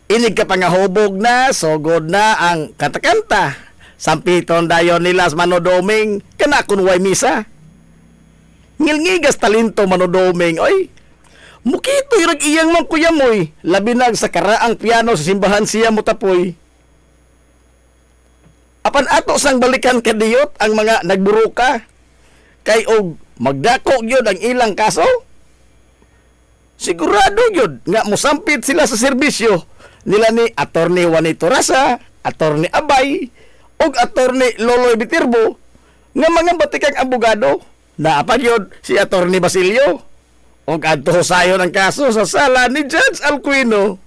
Inig ka pangahubog na, sugod na ang kanta-kanta. Sampiton dayon nila sa manodoming, kana kunway misa. Ngilngigas talento manodoming, oy. Mukito irag iyang mang kuyamoy, labi nag sa karaang piano sa simbahan siya mutapoy. Apan ato sang balikan kadiyot ang mga nagburuka, kay og magdako gyud ang ilang kaso. Sigurado gyud nga mosampit sila sa serbisyo nila ni Attorney Juanito Rasa, Attorney Abay, ug Attorney Loloy Bitirbo nga mga batikang abogado. Naapa gyud si Attorney Basilio ug adto sayon ang kaso sa sala ni Judge Alquino.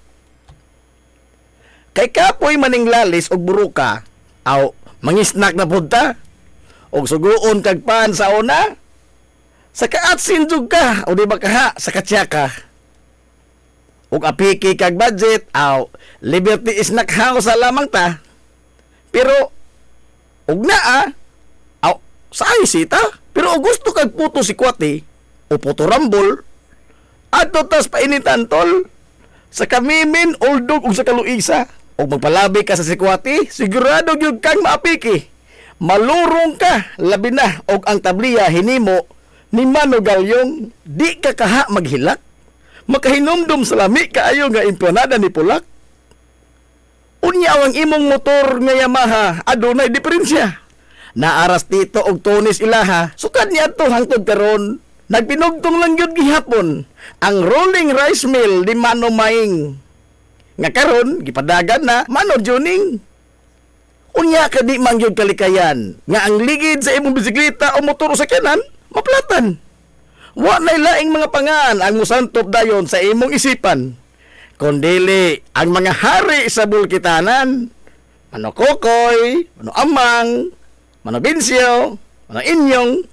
Kay kapoy maning lalis og buruka, aw mangisnak na punta og suguon kag pan sa una. Sa kaatsin jud ka o di ba kaha sa katsaka. Ug apiki kag budget aw liberty is house sa lamang ta. Pero ug naa aw sa sita pero og gusto kag puto si kwati o puto rambol adto tas painitan tol sa kamimin oldog ug sa kaluisa ug magpalabi ka sa sikwati sigurado gyud kang maapiki. Malurong ka labi na og ang tabliya hinimo ni Mano Galyong, di ka kaha maghilak. Makahinumdum sa lami kaayo nga empanada ni Pulak. Unya ang imong motor nga Yamaha, adunay diferensya. Naaras dito og tunis ilaha, sukad niya to hangtod karon. Nagpinugtong lang gyud gihapon ang rolling rice mill ni Mano Maing. Nga karon gipadagan na Mano Juning. Unya ka di man gyud kalikayan nga ang ligid sa imong bisikleta o motor o sakyanan maplatan. Wa nay laing mga pangan ang musantop dayon sa imong isipan. Kundili ang mga hari sa bulkitanan. Mano Kokoy, Mano Amang, Mano Binsyo, Mano Inyong.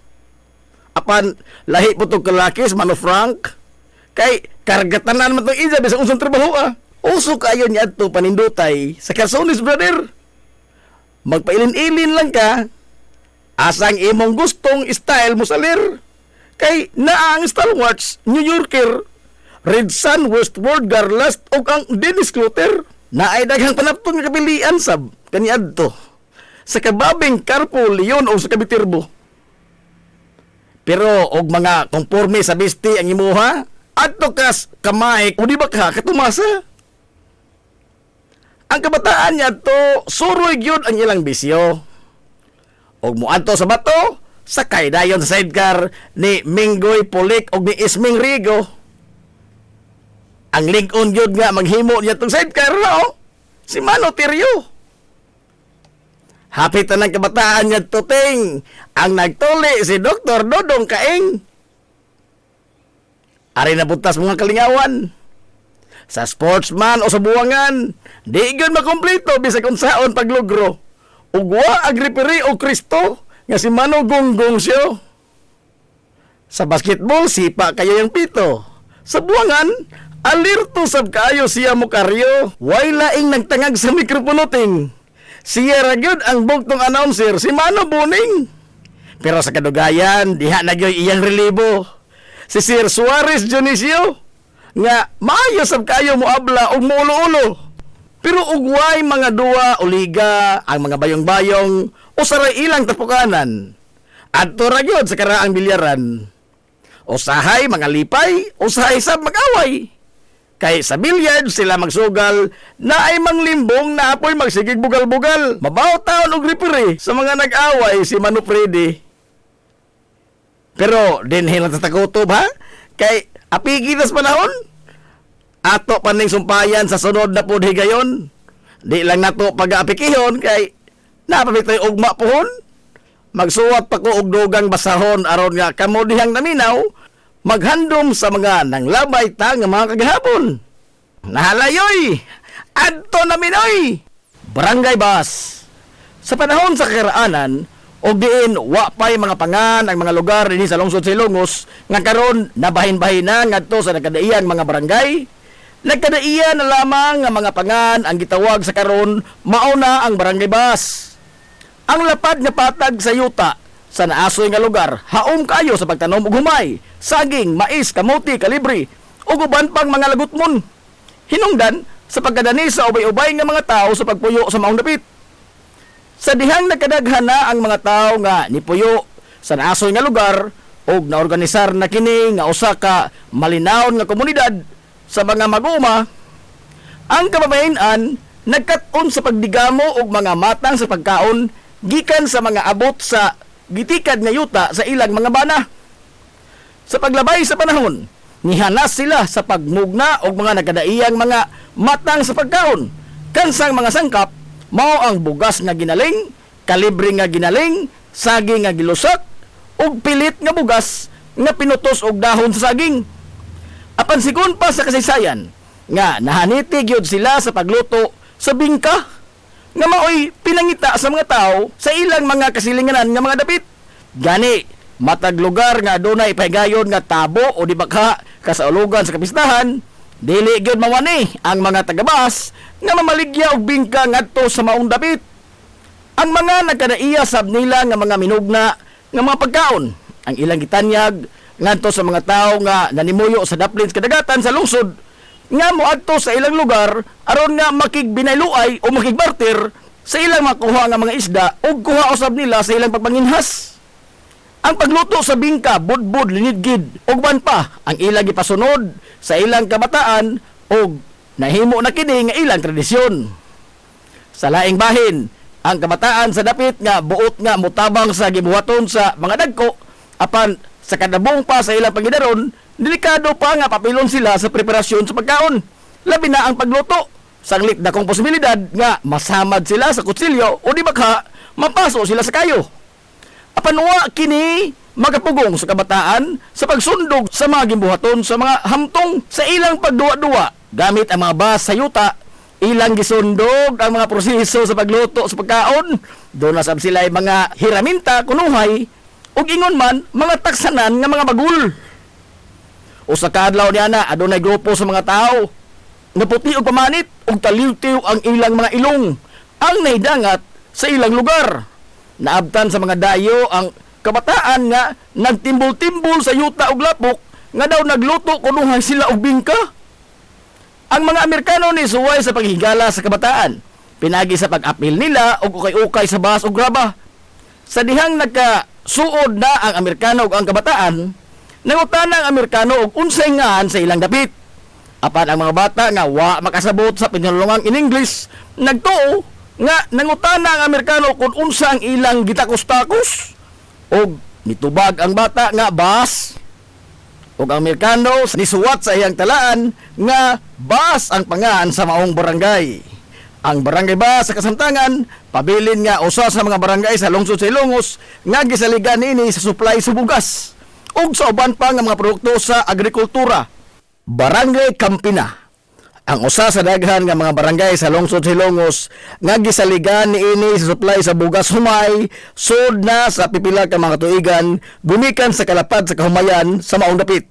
Apan lahi po itong kalakis, Mano Frank. Kay kargatanan man itong isa bisang unsang trabaho Uso kayo niya ito panindutay sa Calzones, brother. Magpailin-ilin lang ka. Asang imong gustong style mo salir. Kay naang stalwarts, New Yorker, Red Sun, Westward, Garlast, o ang Dennis Clutter. Naay daghang panapton nga kabilian sab kaniadto. Sa kababing Carpo, Leon o sa Kabitirbo. Pero og mga konforme sa besti ang imuha, adto kas kamay o di ba ka katumasa? Ang kabataan niya to, suroy gyud ang ilang bisyo. Og muadto sa bato, sakay dayon sa sidecar ni Minggoy Pulik og ni Isming Rigo. Ang lig-on gyud nga maghimo niya tong sidecar no? Si Mano Tirio. Hapit na ng kabataan niya to ting ang nagtuli si Dr. Dodong Kaing. Ari na butas mga kalingawan. Sa sportsman o sa buwangan, di gyud makumpleto bisag unsaon paglugro. Ugwa agripiri o Kristo nga si Mano Gonggong siyo. Sa basketball, sipa kayo yung pito. Sa buwangan, alirto sab kayo siya mo karyo. Way laing nagtangag sa mikroponoting. Siya ragyod ang bugtong announcer, si Mano Buning. Pero sa kadugayan, diha na gyoy iyang relibo. Si Sir Suarez Dionisio, nga maayo sab kayo mo abla og muulo-ulo. Pero ugway mga duwa o liga ang mga bayong-bayong o saray ilang tapukanan. Adto ra gyud sa karaang bilyaran. Usahay mga lipay, usahay sab mag-away. Kay sa bilyard sila magsugal na ay manglimbong na apoy magsigig bugal-bugal. Mabaw taon og referee sa mga nag-away si Mano Freddy. Pero dinhi lang tatakutob ha? Kay apigitas panahon. Ato paning sumpayan sa sunod na pud higayon. Di lang nato pag-apikihon kay napabitoy ugma pohon. Magsuwat pa ko og dugang basahon aron nga kamo dihang naminaw maghandom sa mga nanglabay ta nga mga kagahapon. Nahalayoy adto naminoy Barangay Bus. Sa panahon sa karaanan og diin wa pay mga pangan ang mga lugar dinhi sa lungsod sa Ilongos nga karon nabahin-bahin na ngadto sa nagkadaiyang mga barangay. Nagkadaiya na lamang nga mga pangan ang gitawag sa karon mauna ang Barangay Bus. Ang lapad nga patag sa yuta sa naasoy nga lugar haom kayo sa pagtanom og humay, saging, mais, kamote, kalibri ug uban pang mga lagutmon. Hinungdan sa pagkadani sa ubay-ubay nga mga tao sa pagpuyo sa maong dapit. Sa dihang nagkadaghan na ang mga tao nga nipuyo sa naasoy nga lugar og naorganisar na kini nga usa ka malinaw nga komunidad sa mga mag-uma, ang kababayen-an nagkat-on sa pagdigamo og mga matang sa pagkaon gikan sa mga abot sa gitikad nga yuta sa ilang mga bana. Sa paglabay sa panahon, nihanas sila sa pagmugna og mga nagkadaiyang mga matang sa pagkaon. Kansang mga sangkap mao ang bugas nga ginaling, kalibre nga ginaling, saging nga gilusak, ug pilit nga bugas nga pinutos og dahon sa saging. Apan sigon pa sa kasaysayan nga nahaniti gyud sila sa pagluto sa bingka nga maoy pinangita sa mga tao sa ilang mga kasilinganan nga mga dapit. Gani matag lugar nga adunay pahigayon nga tabo o di bakha kasaulugan sa kapistahan, dili gyud mawani ang mga tagabas nga mamaligya og bingka ngadto sa maong dapit. Ang mga nagkadaiya sab nila nga mga minugna nga mga pagkaon ang ilang gitanyag ngadto sa mga tao nga nanimuyo sa daplins kadagatan sa lungsod nga moadto sa ilang lugar aron nga makigbinayluay o makigbarter sa ilang makuha nga mga isda ug kuha usab nila sa ilang pagpanginhas. Ang pagluto sa bingka, budbud, linidgid, ug ban pa ang ilang gipasunod sa ilang kabataan ug nahimo na kini nga ilang tradisyon. Sa laing bahin, ang kabataan sa dapit nga buot nga mutabang sa gibuhaton sa mga dagko, apan sa kadabong pa sa ilang pangidaron, delikado pa nga papilon sila sa preparasyon sa pagkaon. Labi na ang pagluto, sanglit na kong posibilidad nga masamad sila sa kutsilyo o di baka mapaso sila sa kayo. Apanwa kini magapugong sa kabataan sa pagsundog sa mga gimbuhaton sa mga hamtong sa ilang pagduwa-duwa gamit ang mga bas sa yuta. Ilang gisundog ang mga proseso sa pagluto sa pagkaon. Doon na sab sila ay mga hiraminta kunuhay ug ingon man mga taksanan nga mga bagul. Usa ka adlaw niya na adunay grupo sa mga tao naputi og pamanit ug taliw-tiw ang ilang mga ilong ang naidangat sa ilang lugar. Naabtan sa mga dayo ang kabataan nga nagtimbol-timbol sa yuta og lapok nga daw nagluto kunuhay sila og bingka. Ang mga Amerikano ni suway sa paghigala sa kabataan, pinagi sa pag-apil nila og ukay-ukay sa bahas og graba. Sa dihang nagkasuod na ang Amerikano ug ang kabataan, nangutana ang Amerikano og unsay ngaan sa ilang dapit. Apan ang mga bata nga wa makasabot sa pinulungang in English, nagtuo nga nangutana ang Amerikano kung unsa ang ilang gitakos-takos og nitubag ang bata nga bas og ang Amerikano nisuwat sa iyang talaan nga bas ang pangan sa maong barangay. Ang barangay bas sa Kasamtangan pabilin nga usa sa mga barangay sa lungsod sa Ilongos nga gisaligan ini sa supply sa bugas ug sa uban pa nga mga produkto sa agrikultura. Barangay Campina ang usa sa daghan nga mga barangay sa lungsod sa Ilongos nga gisaligan niini sa supply sa bugas humay sud na sa pipila ka mga tuigan gumikan sa kalapad sa kahumayan sa maong dapit.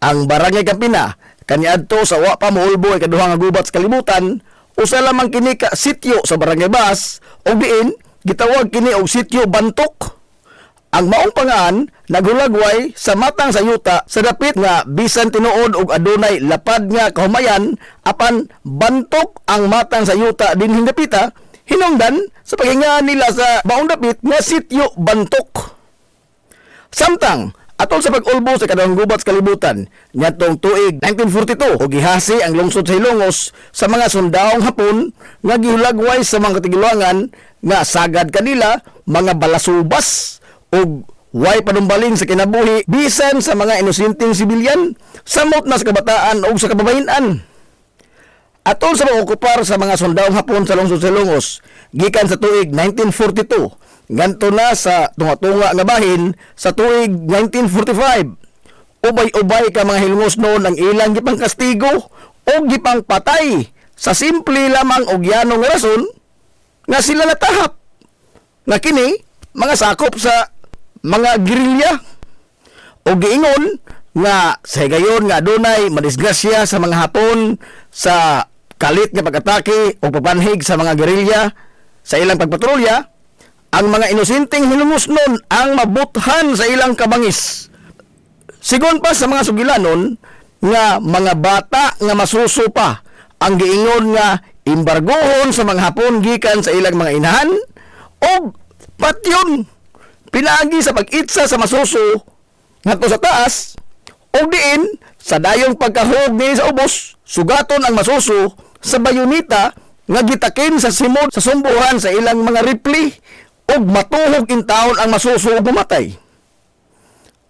Ang barangay Campina kaniadto sa wa pa moulbo ikaduha nga gubat sa kalibutan, usa lamang kini ka sityo sa barangay Bas ug diin gitawag kini og sityo Bantok. Ang maong pangaan naghulagway sa matang sa yuta sa dapit nga bisan tinuod og adunay lapad nga kahumayan apan bantok ang matang sa yuta dinhi dapita hinungdan sa paghingaan nila sa maong dapit nga sityo Bantok. Samtang atol sa pag-ulbo sa kadahang gubat sa kalibutan ngadtong tuig 1942 og gihasi ang lungsod sa Ilongos sa mga sundawong Hapon nga gihulagway sa mga katiguluangan nga sagad kanila mga balasubas ug way panumbalin sa kinabuhi bisan sa mga inosenteng sibilyan samot na sa kabataan ug sa kababayen-an. Atol sa pag-okupar sa mga sundawong Hapon sa lungsod sa Ilongos gikan sa tuig 1942 nganto na sa tunga-tunga nga bahin sa tuig 1945, ubay-ubay ka mga Hilongos noon ang ilang gipang kastigo o gipang patay sa simple lamang og yanong rason nga sila natahap nga kini mga sakop sa mga gerilya o giingon nga sa higayon nga adunay madisgrasya sa mga Hapon sa kalit nga pag-atake o papanhig sa mga gerilya sa ilang pagpatrolya. Ang mga inosenteng Hilongos nun ang mabuthan sa ilang kabangis. Sigon pa sa mga sugilanon nga mga bata nga masuso pa ang giingon nga imbargohon sa mga Hapon gikan sa ilang mga inahan o patyon pinaagi sa pag-itsa sa masuso ngadto sa taas o diin sa dayong pagkahog ni sa ubos sugaton ang masuso sa bayonita nga gitakin sa simod sa sumbuhan sa ilang mga rifle ug matuhog in taon ang masuso ug mamatay.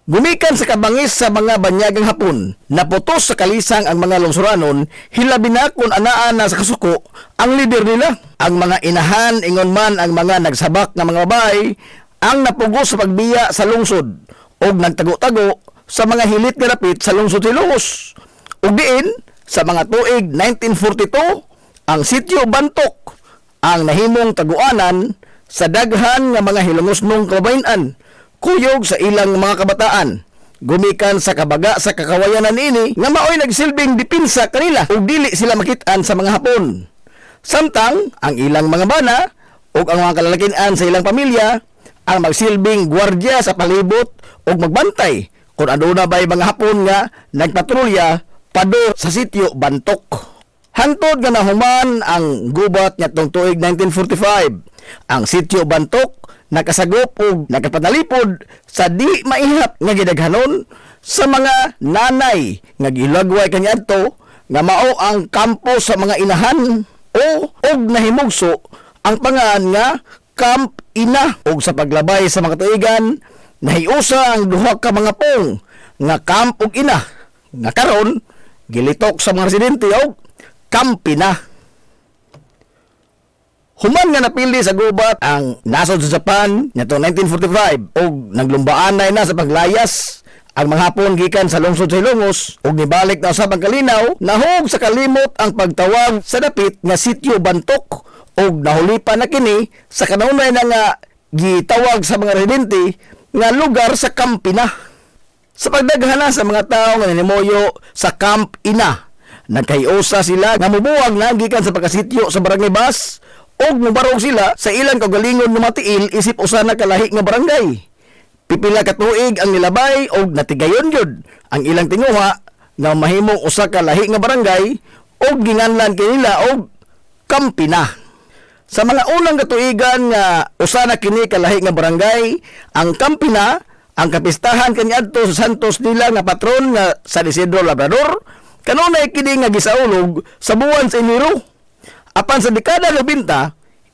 Gumikan sa kabangis sa mga banyagang Hapon, naputos sa kalisang ang mga lungsuranon, hilabi na kung anaan na sa kasuko ang lider nila. Ang mga inahan, ingon man ang mga nagsabak na mga babae, ang napugos sa pagbiya sa lungsod, o nagtago-tago sa mga hilit nga rapit sa lungsod Ilongos. Ug diin, sa mga tuig 1942, ang sitio Bantok, ang nahimong taguanan sa daghan nga mga hilongosnong kabayan kuyog sa ilang mga kabataan gumikan sa kabaga sa kakawayanan ini nga maoy nagsilbing dipinsa kanila ug dili sila makit-an sa mga Hapon. Samtang ang ilang mga bana ug ang mga kalalakian sa ilang pamilya ang magsilbing gwardiya sa palibot ug magbantay kung aduna bay mga Hapon nga nagpatrolya pado sa sitio Bantok. Hantod nga nahuman ang gubat ngadtong tuig 1945, ang sitio Bantok nakasagop og nakapanalipod sa di maihap nga gidaghanon sa mga nanay nga gilagway kaniadto nga mao ang kampo sa mga inahan og nahimugso ang pangan nga Camp Ina og sa paglabay sa mga tuigan nahiusa ang duha ka mga pong nga Camp ug Ina nga karon gilitok sa mga residente og Camp Ina. Human nga napili sa gubat ang nasod sa Japan nito 1945 ug naglumbaan na sa paglayas ang mga Hapon gikan sa lungsod sa Ilongos ug nibalik na usab ang kalinaw nahog sa kalimot ang pagtawag sa dapit nga sitio Bantok ug nahulipan na kini sa kanunay na nga gitawag sa mga residente nga lugar sa Camp Ina. Sa pagdaghana sa mga tawo nga nanimoyo sa Camp Ina, nagkayusa sila nga mubuwag na gikan sa pagkasityo sa Barangay Bas og mubarog sila sa ilang kagalingon nga matiil isip usa na kalahi nga barangay. Pipila ka tuig ang nilabay og natigayon gyud ang ilang tinguha nga mahimong usa ka lahi nga barangay og ginganlan kanila og Camp Ina. Sa mga unang katuigan nga usa na kini kalahi nga barangay, ang Camp Ina ang kapistahan kaniadto sa santos nila nga patron nga San Isidro Labrador kanunay kini nga gisaulog sa buwan sa Enero. Apan sa dekada 90,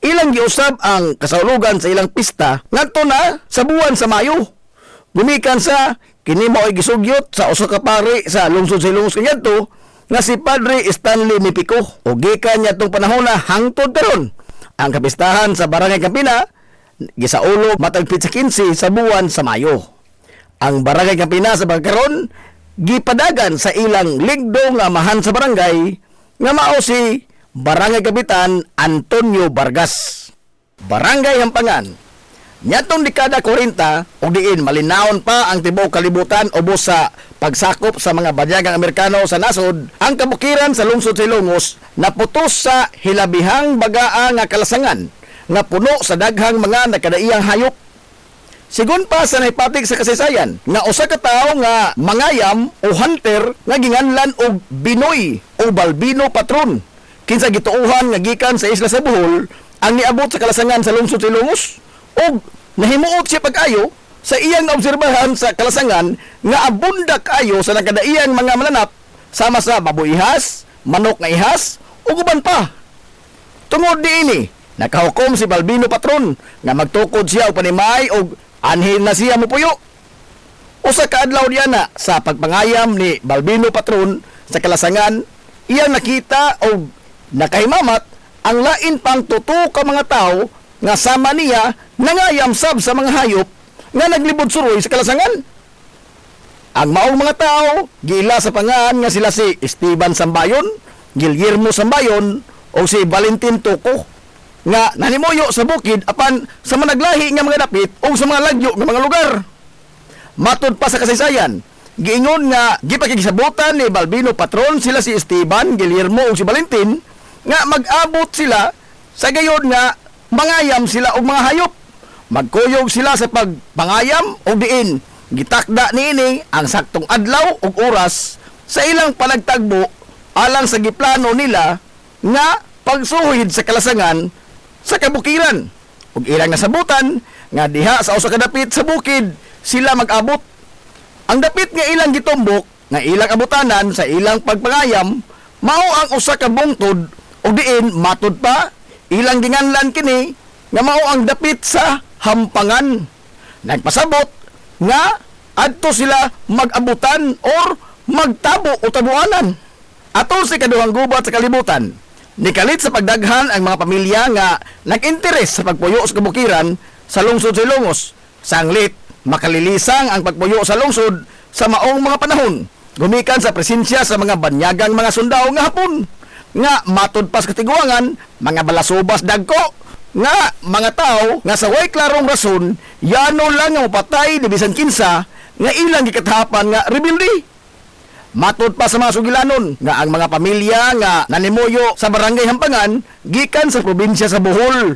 ilang giusab ang kasaulugan sa ilang pista ngadto na sa buwan sa Mayo. Gumikan sa kini mao ay gisugyot sa usa ka pari sa lungsod sa Ilongos kaniadto nga si Padre Stanley Mipico. O gikan niya tong panahon na hangtod karon ang kapistahan sa Barangay Camp Ina gisaulog matag pitsa 15 sa buwan sa Mayo. Ang Barangay Camp Ina sa pagkaron gipadagan sa ilang ligdo nga amahan sa barangay nga mao si Barangay Kapitan Antonio Vargas. Barangay Hampangan. Nyatong dekada 40 o diin malinawon pa ang tibuok kalibutan ubos sa pagsakop sa mga banyagang Amerikano sa nasod, ang kabukiran sa lungsod sa Ilongos naputos sa hilabihang bagaa nga kalasangan nga puno sa daghang mga nakadaiyang hayop. Sigun pa sa naipatig sa kasaysayan nga usa ka tawo nga mangayam o hunter nga ginganlan og Binoy o Balbino Patron. Kinsa gituuhan nga gikan sa isla sa Bohol ang niabot sa kalasangan sa lungsod sa Ilongos ug nahimuot siya pag-ayo sa iyang naobserbahan sa kalasangan nga abunda kayo sa nakadaiyang mga mananap sama sa baboy ihas, manok nga ihas ug uban pa. Tungod diini nakahukom si Balbino Patron nga magtukod siya og panimay ug anhin na siya mopuyo. Usa ka adlaw diya na sa pagpangayam ni Balbino Patron sa kalasangan, iyang nakita og nakahimamat ang lain pang tuto ka mga tao nga sama niya nangayam sab sa mga hayop nga naglibod suroy sa kalasangan. Ang maong mga tao gila sa pangan nga sila si Esteban Sambayon, Guillermo Sambayon o si Valentin Toco nga nanimuyo sa bukid apan sa managlahi nga mga dapit o sa mga lagyo nga mga lugar. Matod pa sa kasaysayan, giingon nga gipakikisabutan ni Balbino Patron sila si Esteban, Guillermo o si Valentin nga mag-abot sila sa gayon nga mangayam sila og mga hayop. Magkuyog sila sa pagpangayam og diin gitakda niini ang saktong adlaw ug oras sa ilang panagtagbo alang sa giplano nila nga pagsuhid sa kalasangan sa kabukiran. Ug ilang nasabutan nga diha sa usa ka dapit sa bukid sila mag-abot. Ang dapit nga ilang gitumbok nga ilang abutanan sa ilang pagpangayam mao ang usa ka bungtod ug diin matud pa ilang ginganlan kini nga mao ang dapit sa hampangan. Nagpasabot nga adto sila mag-abutan or magtabo o tabuanan. Atol sa kaduhang gubat sa kalibutan, nikalit sa pagdaghan ang mga pamilya nga nag-interes sa pagpuyo sa kabukiran sa lungsod sa Ilongos. Sanglit, makalilisang ang pagpuyo sa lungsod sa maong mga panahon. Gumikan sa presensya sa mga banyagang mga sundao nga hapon. Nga matud pas katiguangan, mga balasubas dagko, nga mga tao nga sa way klarong rason, yano lang nga mapatay di bisan kinsa nga ilang gikatahapan nga rebelde. Matud pa sa mga sugilanon nga ang mga pamilya nga nanimuyo sa barangay Hampangan gikan sa probinsya sa Bohol.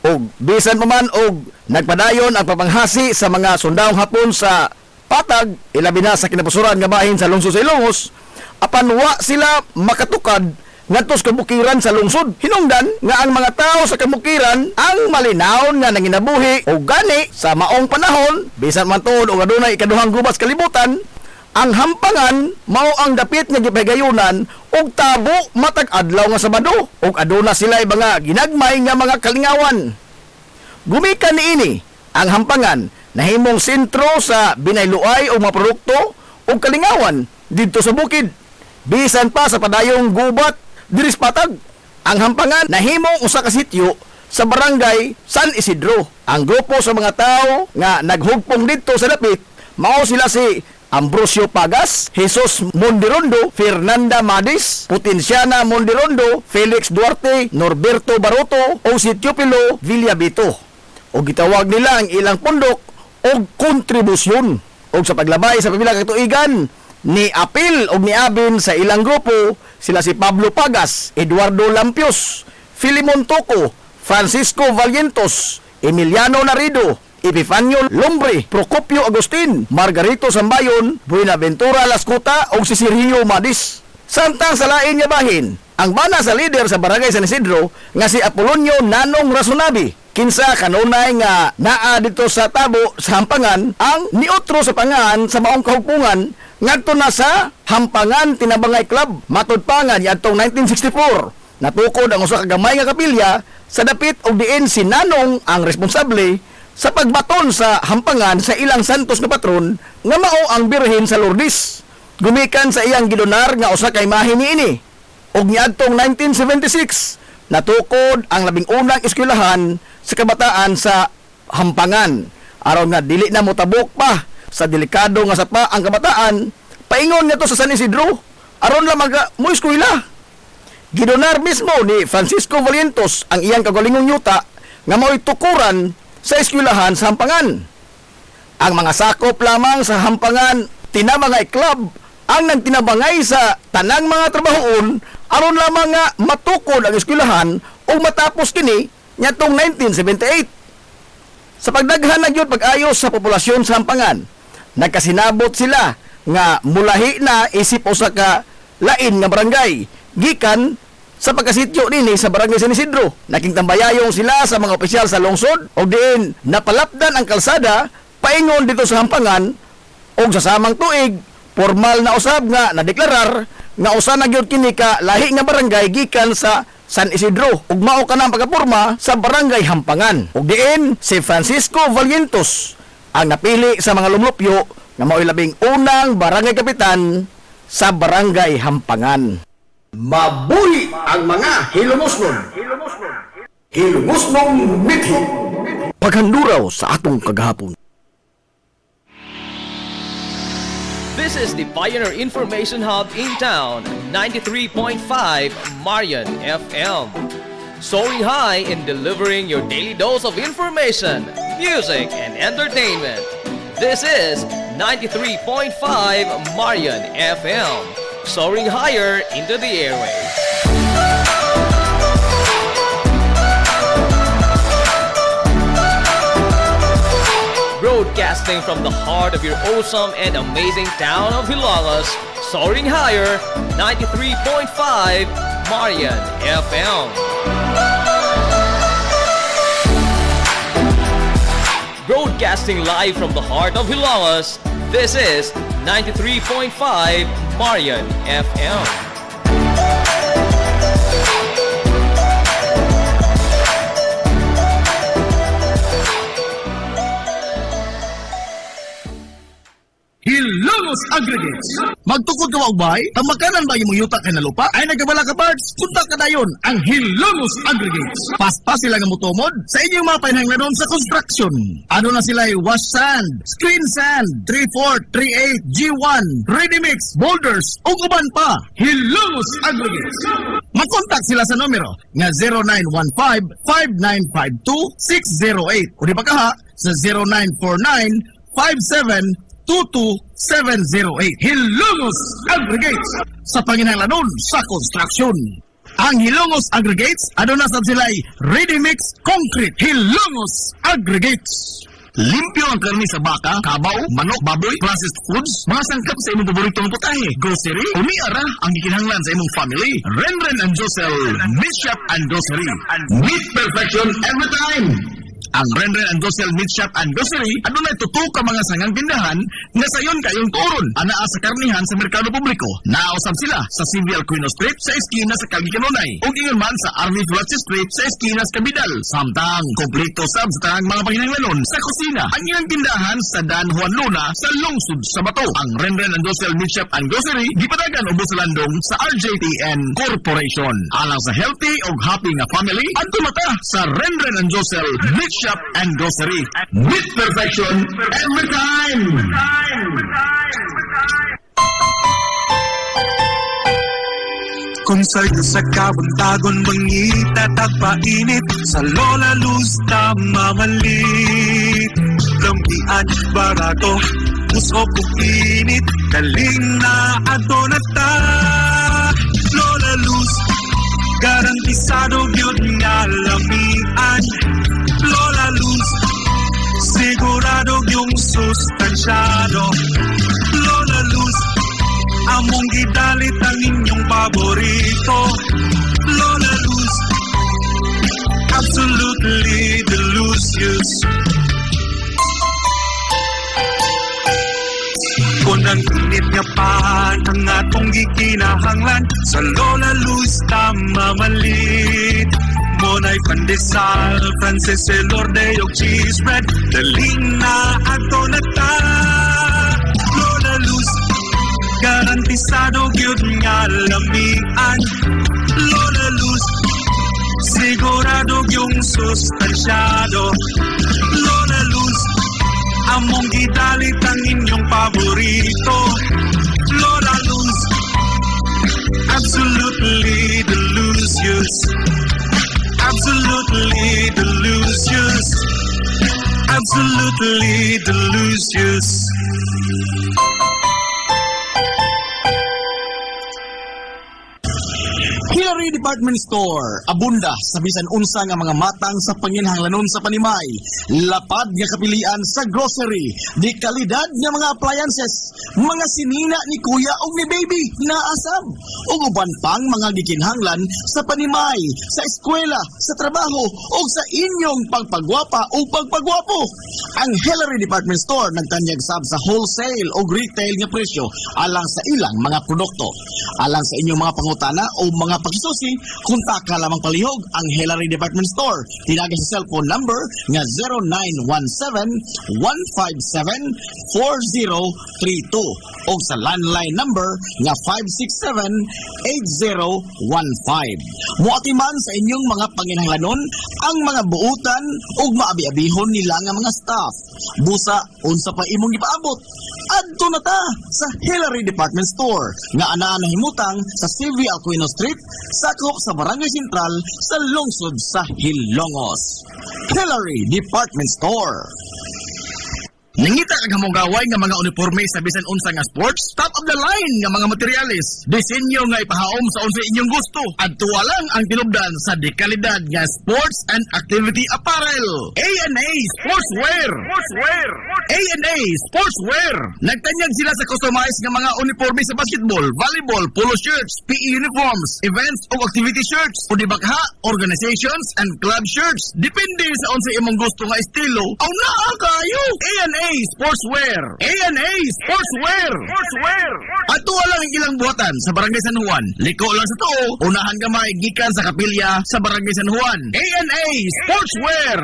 Og bisan pa man og nagpadayon ang papanghasi sa mga sundaong hapon sa Patag, ilabi na sa kinabusuran nga bahin sa lungsod sa Ilongos, apan wa sila makatukad ngadto sa kabukiran sa lungsod. Hinungdan nga ang mga tao sa kabukiran ang malinawon nga nanginabuhi o gani sa maong panahon bisan man tuod og adunay ikaduhang gubas kalibutan. Ang Hampangan mao ang dapit nga gipahigayunan og tabo matag adlaw nga Sabado ug aduna sila mga ginagmay nga mga kalingawan. Gumikan niini ang Hampangan nahimong sentro sa binayluay o mga produkto o kalingawan dito sa bukid. Bisan pa sa padayong gubat diri sa Patag, ang Hampangan nahimong usa ka sityo sa barangay San Isidro. Ang grupo sa mga tao nga naghugpong dito sa dapit mao sila si Ambrosio Pagas, Jesus Mondirondo, Fernanda Madis, Potensiana Mondirondo, Felix Duarte, Norberto Baroto o si Teopilo Villabito. O gitawag nila ang ilang pundok o kontribusyon. O sa paglabay sa pipila ka tuigan, ni apil o ni abin sa ilang grupo sila si Pablo Pagas, Eduardo Lampios, Filimon Toco, Francisco Valientos, Emiliano Narido, Epifanio Lombre, Procopio Agustin, Margarito Sambayon, Buenaventura Lascuta o si Sergio Madis. Samtang sa lain nga bahin, ang bana sa lider sa barangay San Isidro nga si Apolonio Nanong Rasunabi, kinsa kanunay nga naa dito sa tabo sa Hampangan ang niotro sa pangan sa maong kahugpungan ngadto na sa Hampangan Tinabangay Club. Matud pa nga niadtong 1964 natukod ang usa ka gamay nga kapilya sa dapit og diin si Nanong ang responsable sa pagbaton sa Hampangan sa ilang santos nga patron nga mao ang Birhen sa Lourdes. Gumikan sa iyang gidonar nga usa ka imahe niini. Og niadtong 1976 natukod ang labing unang eskwelahan sa kabataan sa Hampangan. Aron nga dili na motabok pa sa delikado nga sapa ang kabataan, paingon nga to sa San Isidro aron lang mo eskwela. Gidonar mismo ni Francisco Valientos ang iyang kagalingong yuta nga mao'y tukuran sa eskwelahan sa Hampangan. Ang mga sakop lamang sa Hampangan Tinabangay Club ang nagtinabangay sa tanang mga trabahoon aron lamang nga matukod ang eskwelahan o matapos kini niadtong 1978. Sa pagdaghan na gyud pag-ayos sa populasyon sa Hampangan, nagkasinabot sila nga mulahi na isip usa ka lain nga barangay gikan sa pagkasityo nini sa barangay San Isidro. Naging tambayayong sila sa mga opisyal sa lungsod o diin napalapdan ang kalsada paingon dito sa Hampangan o sa samang tuig formal na usab nga nadeklarar nga usa na gyud kini ka lahi nga barangay gikan sa San Isidro ug mao kanang pagkaporma sa barangay Hampangan. Ug diin si Francisco Valientos ang napili sa mga lumlupyo nga mao'y labing unang barangay kapitan sa barangay Hampangan. Mabuhi ang mga hilumosnon. Hilumosnong mithi. Paghanduraw sa atong kagahapon. This is the Pioneer Information Hub in town, 93.5 Marian FM. Soaring high in delivering your daily dose of information, music, and entertainment. This is 93.5 Marian FM. Soaring higher into the airwaves. Broadcasting from the heart of your awesome and amazing town of Hilagas, soaring higher, 93.5 Marian FM. Broadcasting live from the heart of Hilawas, this is 93.5 Marian FM. Hilongos Aggregates. Magtukod ka wagbay, tamakanan ba yung yuta ka na lupa? Ay nagkabala ka parts, punta ka dayon ang Hilongos Aggregates. Paspas sila nga mutumod sa inyong mga pahinanglanon sa construction. Ano na sila wash sand, screen sand, 3/4, 3/8, G1, ready mix, boulders, ug uban pa. Hilongos Aggregates. Mag-contact sila sa numero nga 0915-5952-608 o di ba kaha sa 0949-5722-708. Hilongos Aggregates sa panginahanglanon sa construction. Ang Hilongos Aggregates, ano na sa sila'y ready mix concrete. Hilongos Aggregates. Limpyo ang karni sa baka, kabaw, manok, baboy, processed foods, mga sangkap sa imong paboritong putahe, grocery, umiara ang gikinahanglan sa imong family. Renren and Josel, Meat Shop and Grocery. Meat perfection every time. Ang Renren and Josel Meat Shop and Grocery, ano na tutok ka mga sangang tindahan nga sayon kayong turon, anaa sa karnihan sa merkado publiko. Naosab sila sa Civil Aquino Street sa eskina sa Kagikanunay, ug ingon man sa Army Fletcher Street sa eskina sa Kabidal. Samtang kompleto sab sa tanang mga panginahanglanon sa kusina. Ang ilang tindahan sa Dan Juan Luna sa lungsod sa Bato. Ang Renren and Josel Meat Shop and Grocery gipadagan ubos sa landong sa RJTN Corporation. Alang sa healthy ug happy nga family, adto mata sa Renren and Josel Meat Shop and Grocery. Meat perfection every time. Kung sa'y sa kabuntagon mangita tagpainit sa Lola Luz mamalit lampian barato puso init kaling na ato na ta Lola Luz garantisado yun nga lamian Lola Luz sigurado yung sustansyado Lola Luz among gidalit ang inyong paborito Lola Luz absolutely delicious kung ang init nga pan ang atong gikinahanglan sa Lola Luz tamamalit Monay pandesal, Frances Elorde og cheese bread daling na ato na ta Lola Luz garantisado gyud nga lamian Lola Luz sigurado yung sustansyado Lola Luz among gidalit ang inyong paborito Lola Luz absolutely delicious absolutely delicious absolutely delicious Hillary Department Store, abunda sa bisan unsa nga mga matang sa panginahanglanon sa panimay, lapad nga kapilian sa grocery, di kalidad nga mga appliances, mga sinina ni kuya o ni baby na asab, ug uban pang mga gikinahanglan sa panimay, sa eskwela, sa trabaho o sa inyong pagpagwapa o pagpagwapo. Ang Hillary Department Store nagtanyag sab sa wholesale o retail nga presyo alang sa ilang mga produkto. Alang sa inyong mga pangutana o mga pagsusi, kunta ka lamang palihog ang Hillary Department Store. Tinagay sa cellphone number nga 0917-157-4032 o sa landline number nga 567-8015. Muatiman sa inyong mga panginahanglanon ang mga buutan o maabi-abihon nila nga mga staff. Busa, unsa pa imong ipaabot? Adto na ta sa Hillary Department Store nga anaa nahimutang sa CV Aquino Street, sakop sa Barangay Sentral sa lungsod sa Hilongos. Hillary Department Store. Nangita ka mo gaway nga mga uniforme sa bisan unsa nga sports, top of the line nga mga materyales, disenyo nga ipahaom sa unsa inyong gusto. Adto lang ang tinubdan sa dekalidad nga sports and activity apparel. A&A Sportswear. A&A Sportswear. Nagtanyag sila sa customized nga mga uniforme sa basketball, volleyball, polo shirts, PE uniforms, events o activity shirts, o di baka organizations and club shirts. Depende sa unsa imong gusto nga estilo. Aw naa kayo. A&A Sportswear. A&A Sportswear. Ato lang ang ilang buhatan sa Barangay San Juan. Liko lang sa tuo, unahan gamay gikan sa kapilya sa Barangay San Juan. A&A Sportswear.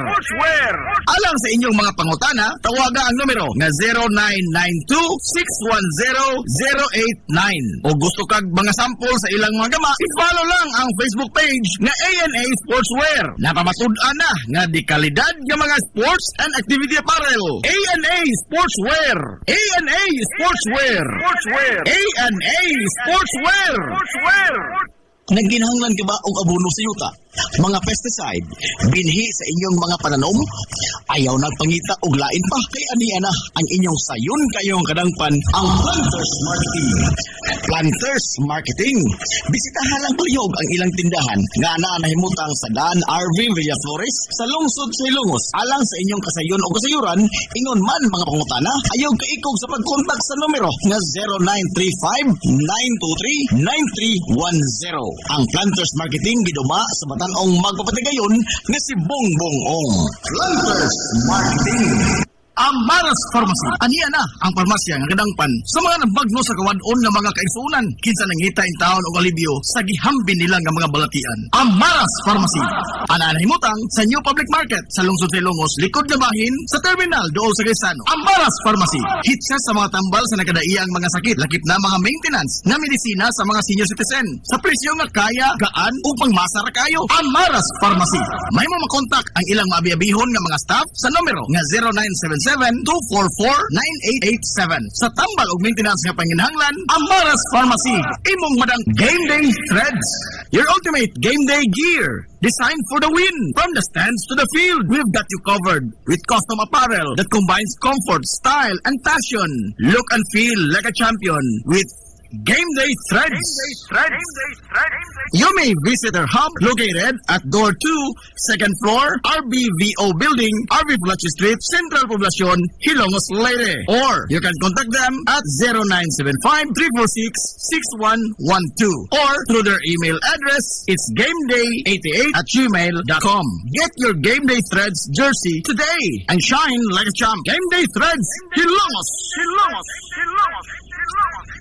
Alang sa inyong mga pangutana, tawaga ang numero nga 0992-610-089. O gusto kag mga sample sa ilang mga gama, i-follow lang ang Facebook page nga A&A Sportswear. Napamatud-an na nga di kalidad nga mga sports and activity apparel. A&A Sportswear. A&A Sportswear. A&A Sportswear. Nagginahanglan ka ba og abono sa yuta? Mga pesticide, binhi sa inyong mga pananom? Ayaw nagpangita og lain pa. Kay aniya na ang inyong sayon kayong kadangpan ang Planters Marketing. Planters Marketing. Bisitahan lang palihog ang ilang tindahan nga naa nahimutang sa Daan RV Villaflores sa lungsod sa Ilongos. Alang sa inyong kasayon o kasayuran, ingon man mga pangutana, ayaw kaikog sa pagkontak sa numero nga 0935-923-9310. Ang Planters Marketing giduma sa Batanong magpapatigayon nga si Bongbong Ong. Planters Marketing. Amaras Pharmacy. Aniya na ang parmasya nga kadangpan sa mga nabagno sa kawadon nga mga kaigsunan. Kinsa nangita in taon og alibyo sa gihambin nila nga mga balatian. Amaras Pharmacy. Ana nahimutang sa New Public Market sa lungsod sa Ilongos, likod na bahin sa terminal dool sa Quezano. Amaras Pharmacy. Hitsa sa mga tambal sa nakadaiyang mga sakit, lakip na mga maintenance nga medisina sa mga senior citizen. Sa presyo nga kaya, gaan ug pangmasara kayo. Amaras Pharmacy. May mo makontak ang ilang maabi-abihon nga mga staff sa numero nga 0977-244-9887. Sa tambal og maintenance nga panginahanglan, Amaras Pharmacy. Imong madang Game Day Threads. Your ultimate game day gear. Designed for the win. From the stands to the field, we've got you covered with custom apparel that combines comfort, style, and fashion. Look and feel like a champion with Game Day Threads. You may visit our hub located at Door 2, Second Floor, RBVO Building, RV Pulachi Street, Central Poblacion, Hilongos, Leyte. Or you can contact them at 0975-346-6112 or through their email address, it's gameday88@gmail.com. Get your Game Day Threads jersey today and shine like a champ. Game Day Threads, Hilongos.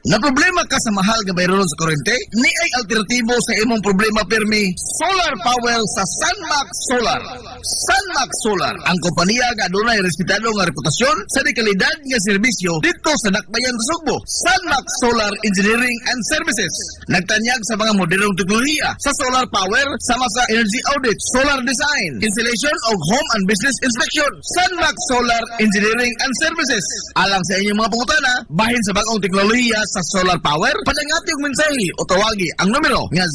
Na problema ka sa mahal nga bayron sa kuryente? Ni ay alternatibo sa imong problema pirmi, solar power sa Sunmax Solar. Sunmax Solar, ang kompanya nga adunay respetado nga reputasyon sa dekalidad nga serbisyo dito sa Dakbayan sa Sugbo. Sunmax Solar Engineering and Services. Nagtanyag sa mga modernong teknolohiya sa solar power sama sa energy audit, solar design, installation of home and business inspection. Sunmax Solar Engineering and Services. Alang sa inyong mga pangutana, bahin sa bagong teknolohiya sa solar power, padangati og mensahe o tawagi ang numero nga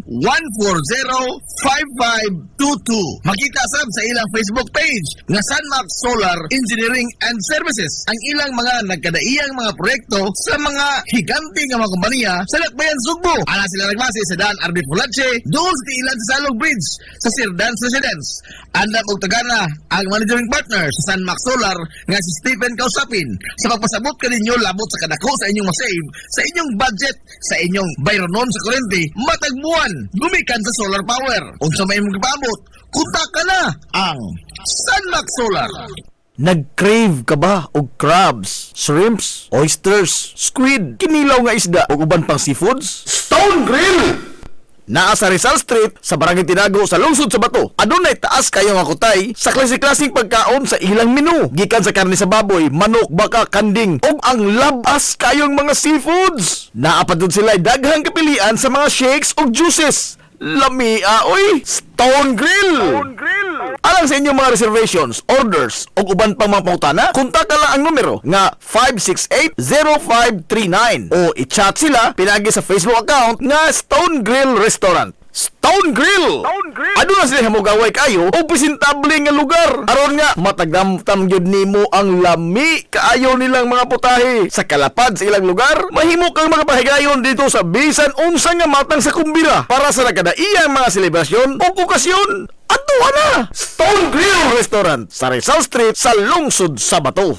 0967-140-5522. Makita sab sa ilang Facebook page nga Sunmax Solar Engineering and Services ang ilang mga nagkadaiyang mga proyekto sa mga higante nga mga kompanya sa Dakbayan Sugbo. Ana sila nagbase sa Daan RB Pulache, doon sa Tiilan sa Salog Bridge sa Sirdans Residence. Andam og tagana ang managing partner sa Sunmax Solar nga si Stephen Kausapin sa pagpasabot kaninyo labot sa kadako sa inyong masave, sa inyong budget, sa inyong bayronon sa kuryente, matagbuan, gumikan sa solar power. Unsa may mong ipaabot, kunta ka na ang Sunmax Solar. Nag-crave ka ba og crabs, shrimps, oysters, squid, kinilaw nga isda o uban pang seafoods? Stone Grill! Naa sa Rizal Street sa Barangay Tinago sa lungsod sa Bato. Adunay taas kayo nga kutay sa klase-klaseng pagkaon sa ilang menu. Gikan sa karne sa baboy, manok, baka, kanding ug ang labas kayong mga seafoods. Naa pa dun sila daghang kapilian sa mga shakes ug juices. Lamia oy, Stone Grill. Alang sa inyong mga reservations, orders ug uban pang mga pangutana, kontak lang ang numero nga 568-0539 o i-chat sila pinagi sa Facebook account nga Stone Grill Restaurant. Stone Grill. Ano na sila hamugaway kayo o presentable nga lugar. Aron nga matagdamtam gyud nimo ang lami kaayo nilang mga putahe. Sa kalapad sa ilang lugar, mahimo kang makapahigayon dito sa bisan unsa nga matang sa kumbira para sa nagkadaiyang mga selebrasyon o okasyon. Ato na Stone Grill Restaurant sa Rizal Street sa lungsod sa Bato.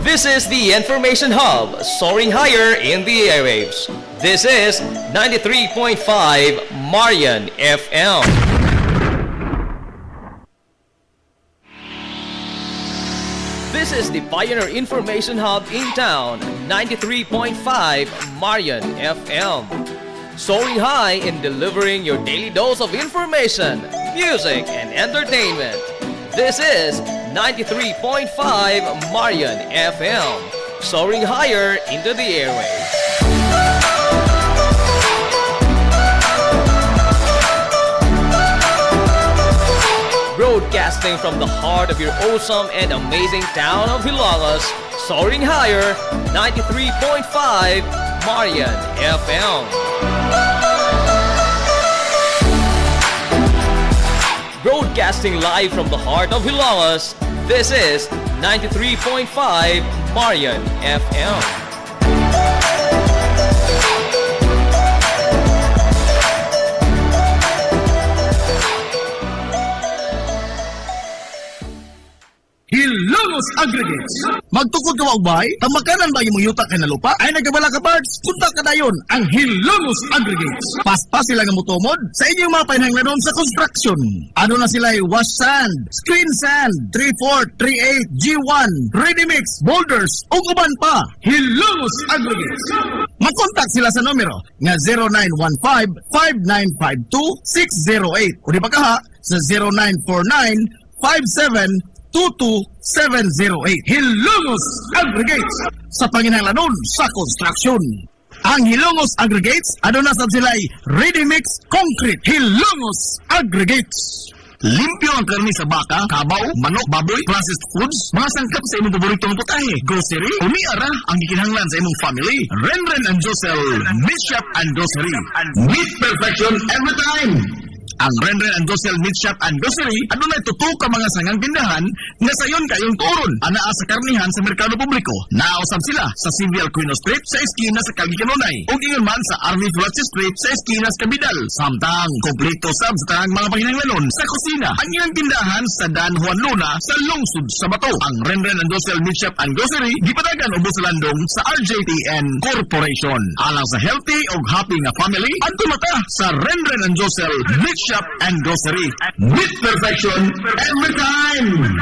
This is the Information Hub, soaring higher in the airwaves. This is 93.5 Marian FM. This is the Pioneer Information Hub in town, 93.5 Marian FM. Soaring high in delivering your daily dose of information, music, and entertainment. This is 93.5 Marian FM, soaring higher into the airwaves. Broadcasting from the heart of your awesome and amazing town of Hilagas, soaring higher, 93.5 Marian FM. Broadcasting live from the heart of Hilagas, this is 93.5 Marian FM. Hilongos Aggregates. Magtukod ka maubay, tamakanan ba yung yuta ka na lupa? Ay nagkabala ka parts, punta ka dayon ang Hilongos Aggregates. Paspas sila nga mutumod sa inyong mga pinahanglanon sa construction. Ano na sila wash sand, screen sand, 3-4, 3-8, G1, ready mix, boulders, o uban pa. Hilongos Aggregates. Mag-contact sila sa numero nga 0915-5952-608 o di ba kaha sa 0949-5722-708. Hilongos Aggregates sa panginahanglanon sa construction. Ang Hilongos Aggregates, ano na sa sila'y ready mix concrete. Hilongos Aggregates. Limpyo ang karni sa baka, kabaw, manok, baboy, processed foods, mga sangkap sa imong paboritong putahe, grocery, umiara ang gikinahanglan sa imong family. Renren and Josel, Meat Shop and Grocery. Meat perfection every time. Ang Renren and Josel Meat Shop and Grocery, ano na tutok ka mga sangang tindahan nga sayon kayong turon. Anaa sa karnihan sa merkado publiko. Naosab sila sa Civil Quino Street sa eskina sa Calvi Canonay. O ingon man sa Army Fletcher Street sa eskina sa Cabidal. Samtang kompleto sab sa tanang mga pahinanglanon sa kusina. Ang ilang tindahan sa Dan Juan Luna sa lungsod sa Bato. Ang Renren and Josel Meat Shop and Grocery gipadagan ubos sa landong sa RJTN Corporation. Alang sa healthy o happy nga family, at tumata sa Renren and Josel Meat Shop and Grocery. Meat perfection every time.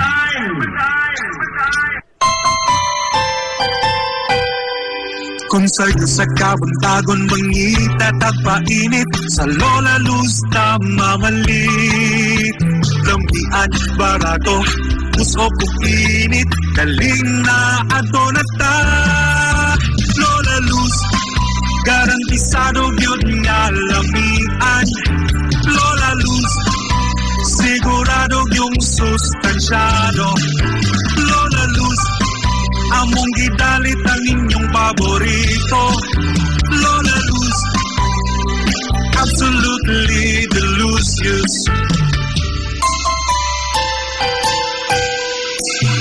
Kung sa'y sa kabuntagon mangita tagpainit sa Lola Luz tamamalit. Lampian barato, puso kong init, kaling na ato na ta. Lola Luz, garantisado yun nga lamian. Lola Luz, sigurado yung sustansyado. Lola Luz, among gidalit ang inyong paborito. Lola Luz, absolutely delicious.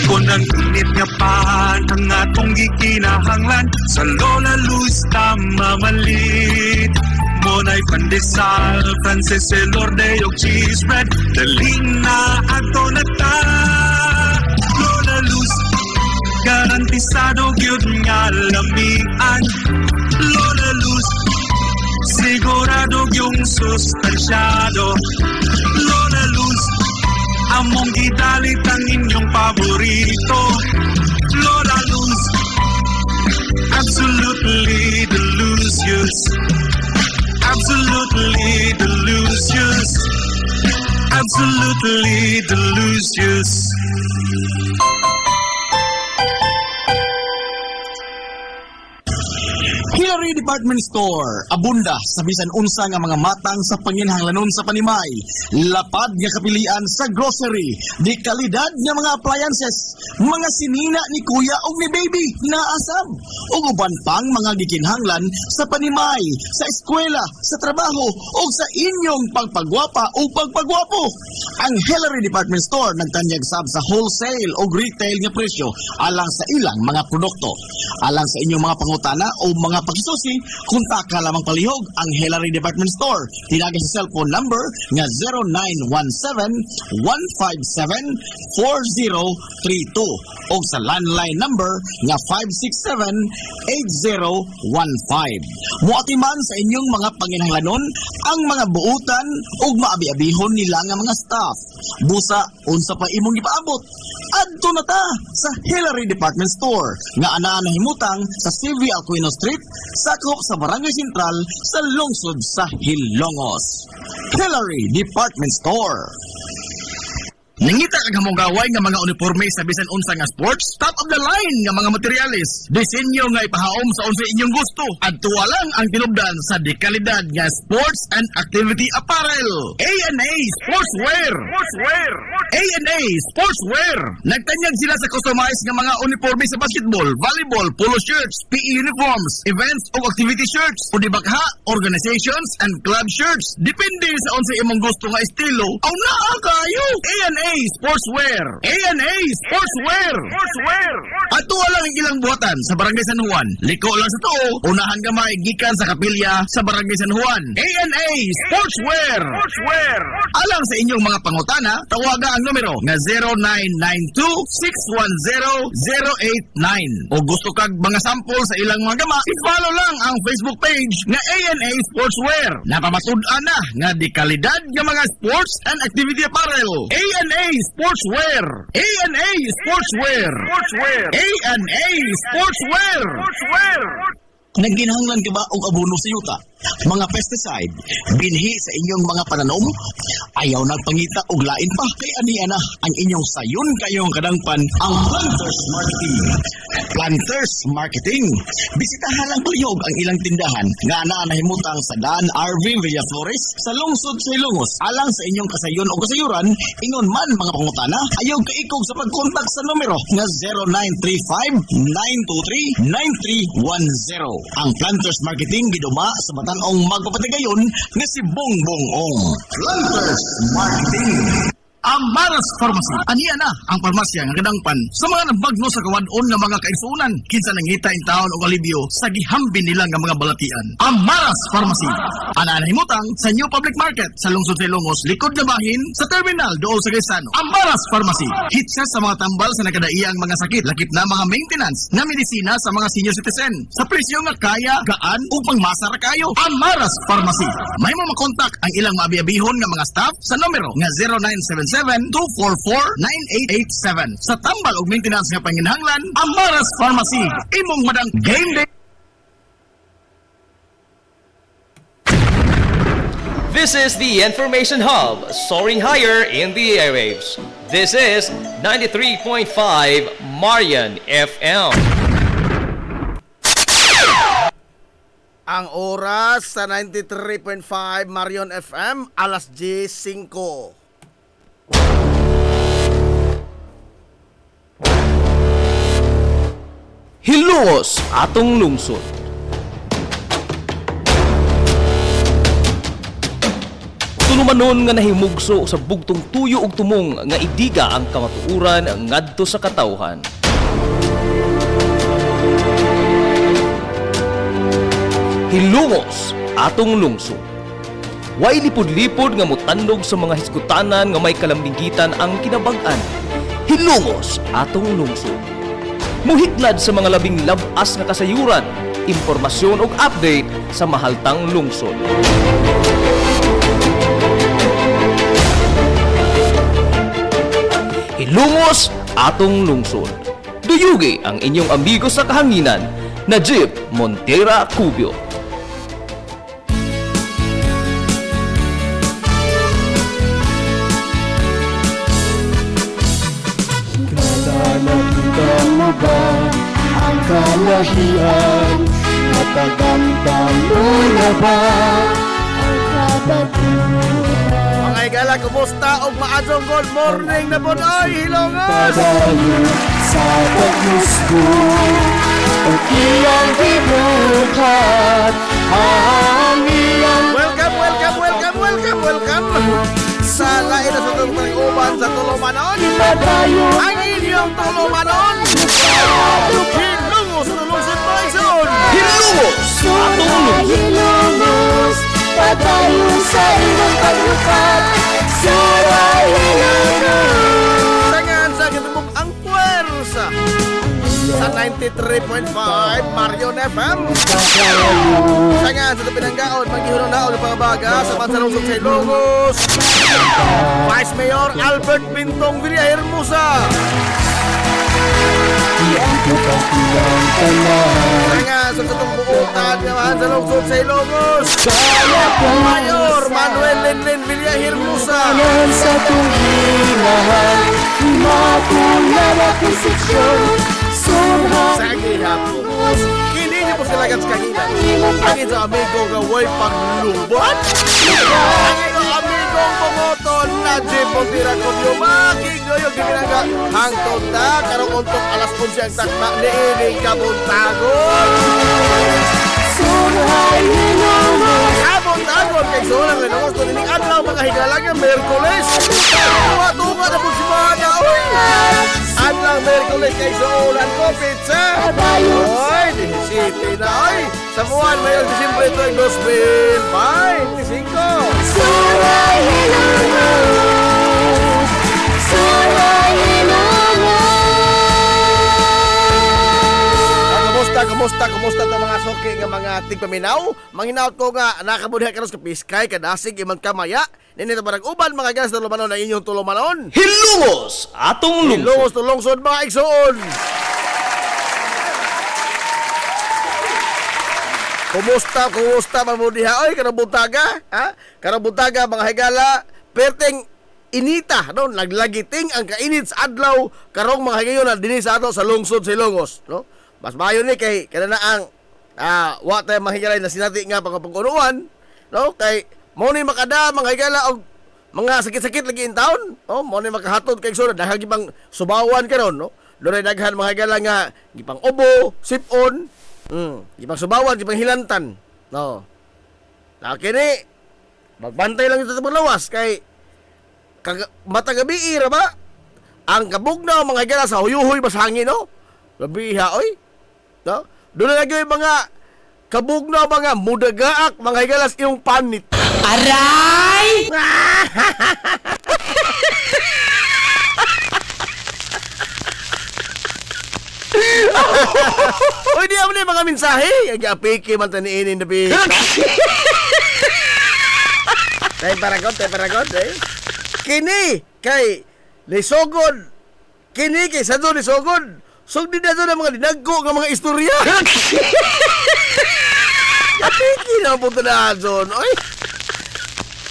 Kung ang init nga pan ang atong gikinahanglan sa Lola Luz tamamalit. Monay pandesal, Frances Elorde o cheese bread, daling na ato na ta. Lola Luz, garantisado gyud nga lamian. Lola Luz, sigurado yung sustansyado. Lola Luz, among gidalit ang inyong paborito. Lola Luz, absolutely delicious. Absolutely delicious. Absolutely delicious. Hillary Hillary Department Store, abunda sa bisan unsa nga mga matang sa panginhanglanon sa panimay, lapad nga kapilian sa grocery, di kalidad nga mga appliances, mga sinina ni kuya o ni baby na asab, ug uban pang mga gikinhanglan sa panimay, sa eskwela, sa trabaho o sa inyong pagpagwapa o pagpagwapo. Ang Hillary Department Store nagtanyag sab sa wholesale o retail nga presyo alang sa ilang mga produkto. Alang sa inyong mga pangutana o mga pagsusi, kunta ka lamang palihog ang Hillary Department Store. Tinagay sa cellphone number nga 0917-157-4032 o sa landline number nga 567-8015. Muatiman sa inyong mga panginhanglanon ang mga buutan o maabi-abihon nila nga mga staff. Busa, unsa pa imong ipaabot? Adto na ta sa Hillary Department Store nga anaa nahimutang sa CV Alcuino Street, sakop sa Barangay Sentral sa lungsod sa Hilongos. Hillary Department Store. Nangita kag hamugaway nga mga uniforme sa bisan unsa nga sports, top of the line nga mga materyales, disenyo nga ipahaom sa unsa inyong gusto. Adto lang ang tinubdan sa dekalidad nga sports and activity apparel. A&A Sportswear. A&A Sportswear. Nagtanyag sila sa customized nga mga uniforme sa basketball, volleyball, polo shirts, PE uniforms, events o activity shirts, o di bakha, organizations and club shirts. Depende sa unsa imong gusto nga estilo. Aw naa kayo. A&A Sportswear. A&A Sportswear. Ato lang ang ilang buhatan sa Barangay San Juan. Liko lang sa tuo, unahan gamay gikan sa kapilya sa Barangay San Juan. A&A Sportswear. Alang sa inyong mga pangutana, tawaga ang numero nga 0992-610-089. O gusto kag mga sample sa ilang mga gama, i-follow lang ang Facebook page nga A&A Sportswear. Napamatud-an na nga di kalidad nga mga sports and activity apparel. A&A Sportswear. A&A Sportswear. A&A Sportswear. Nagginahanglan ka ba og abono sa yuta? Mga pesticide, binhi sa inyong mga pananom? Ayaw nagpangita og lain pa kay aniya na ang inyong sayon kayong kadangpan ang Planters Marketing. Planters Marketing. Bisitahan lang palihog ang ilang tindahan nga naa nahimutang sa Dan RV Villaflores sa lungsod sa Ilongos. Alang sa inyong kasayon o kasayuran, ingon man mga pangutana, ayaw kaikog sa pagkontak sa numero nga 0935-923-9310. Ang Planters Marketing giduma sa Batan-ong magpapatigayon nga si Bongbong Ong. Planters Marketing. Amaras Pharmacy. Aniya na ang parmasya nga kadangpan sa mga nagbagno sa kawadon nga mga kaigsunan. Kinsa nangita in taon og alibyo sa gihambin nila nga mga balatian. Amaras Pharmacy. Ana nahimutang sa New Public Market sa lungsod sa Ilongos, likod na bahin sa terminal dool sa Gaisano. Amaras Pharmacy. Hitsa sa mga tambal sa nakadaiyang mga sakit, lakip na mga maintenance na medisina sa mga senior citizen. Sa presyo nga kaya, gaan ug pangmasara kayo. Amaras Pharmacy. May mo makontak ang ilang maabi-abihon nga mga staff sa numero nga 0977-244-9887. Sa tambal ug maintenance nga panginhanglan, Amaras Pharmacy. Imong madang game day. This is the Information Hub, soaring higher in the airwaves. This is 93.5 Marian FM. Ang oras sa 93.5 Marion FM, alas 10:05. Hilongos atong lungsod. Tunumanon nga nahimugso sa bugtong tuyo ug tumong nga idiga ang kamatuuran ngadto sa katawhan. Hilongos atong lungsod. Way lipod-lipod nga mutandog sa mga hiskutanan nga may kalambigitan ang kinabag-an. Hilongos atong lungsod. Muhitlad sa mga labing labas nga kasayuran, impormasyon ug update sa mahaltang lungsod. Hilongos atong lungsod. Duyugi ang inyong amigo sa kahanginan, Najib Montera Cubio. Nakita mo ba ang kalahian? Matagal na ba ang kabatuhan? Mga higala, kumusta? Og maadong good morning na po ay hilongos! Padayon sa pagmusgo ang iyang gibuhat, ang iyang Welcome, welcome, welcome, welcome, welcome! Sa lain na sa uban sa Tulumanon, padayon ang inyong Tulumanon! Hilongos, tulungsod mo ison! Hilongos! Suray hilongos, padayon sa iyong paglukat. Suray hilongos, Sangan sa kitubog ang puwersa sa 93.5 Marion FM. Sangan sa pinanggaon, maghihunong naon ng pangbaga sa Mansalungsod sa Ilongos. Vice Mayor Albert Bintong Villahermosa. iangkot ang ilang tanan. Sangan sa tutong buutan ng Mansalungsod sa Ilongos. Mayor Manuel Lenlen Villahermosa. Yan sa tungilahan, mapula na posisyon. Suray Sa gihapon. Kini niyo po sila gats kanginan. Ang ito amigo nga way paglubot. Ang ito amigo pumuton na jipon tira ko yung making doyo giminaga hangtod na karong untok alas 11 ang takma ni ini kabuntagon. Suray hilongos, Kabuntagon kay sulang rin ako ni adlaw mga higala nga Merkules. Tunga na po si Mana oy. Adlaw Merkules kay sulan ko pizza. padayon Oy, 17 na oy. Sa buwan may Disyembre ito ay 2025. Suray hilongos, suray hilongos. Kumusta to mga soki nga mga tigpaminaw? Manginaot ko nga nakabudhi karon sa piskay kadasig imong kamaya. Ninito barang uban mga gas na lumanon na inyong tulumanon. Hilongos atong lungsod. Hilongos tulungsod mga igsoon. Kumusta mabudiha oy karabutaga? Ha? Karabutaga mga higala, perteng inita no naglagiting ang kainit sa adlaw karong mga higayon na dinhi sa ato sa lungsod sa Ilongos, no? Mas maayo ni kay kana na ang wa tay mahigalay na sinati nga pagpagunuan, no? Kay mo ni makada mga higala og mga sakit-sakit lagi in taon, no? Mo ni makahatod kay sunod dahil gipang subawan karon, no? Doray daghan mga higala nga gipang ubo, sipon, gipang subawan, gipang hilantan, no? Laki ni magbantay lang ito sa paglawas kay matagabi ra ba? Ang kabugnaw mga higala sa huyuhoy bas hangin, no? Labiha oy. No? Doon na lagi yung mga kabugnaw mga mudagaak mga higalas iyong panit. Aray! Uy, di ako na yung mga mensahe. Ang-apiki man taniinin na bi. Tay paragon, eh. Kini, kay Lisogod. Kini, kay Sado Lisogod. Sugdi na doon ang mga dinagko ng mga istorya. Apiki na po na doon. Uy.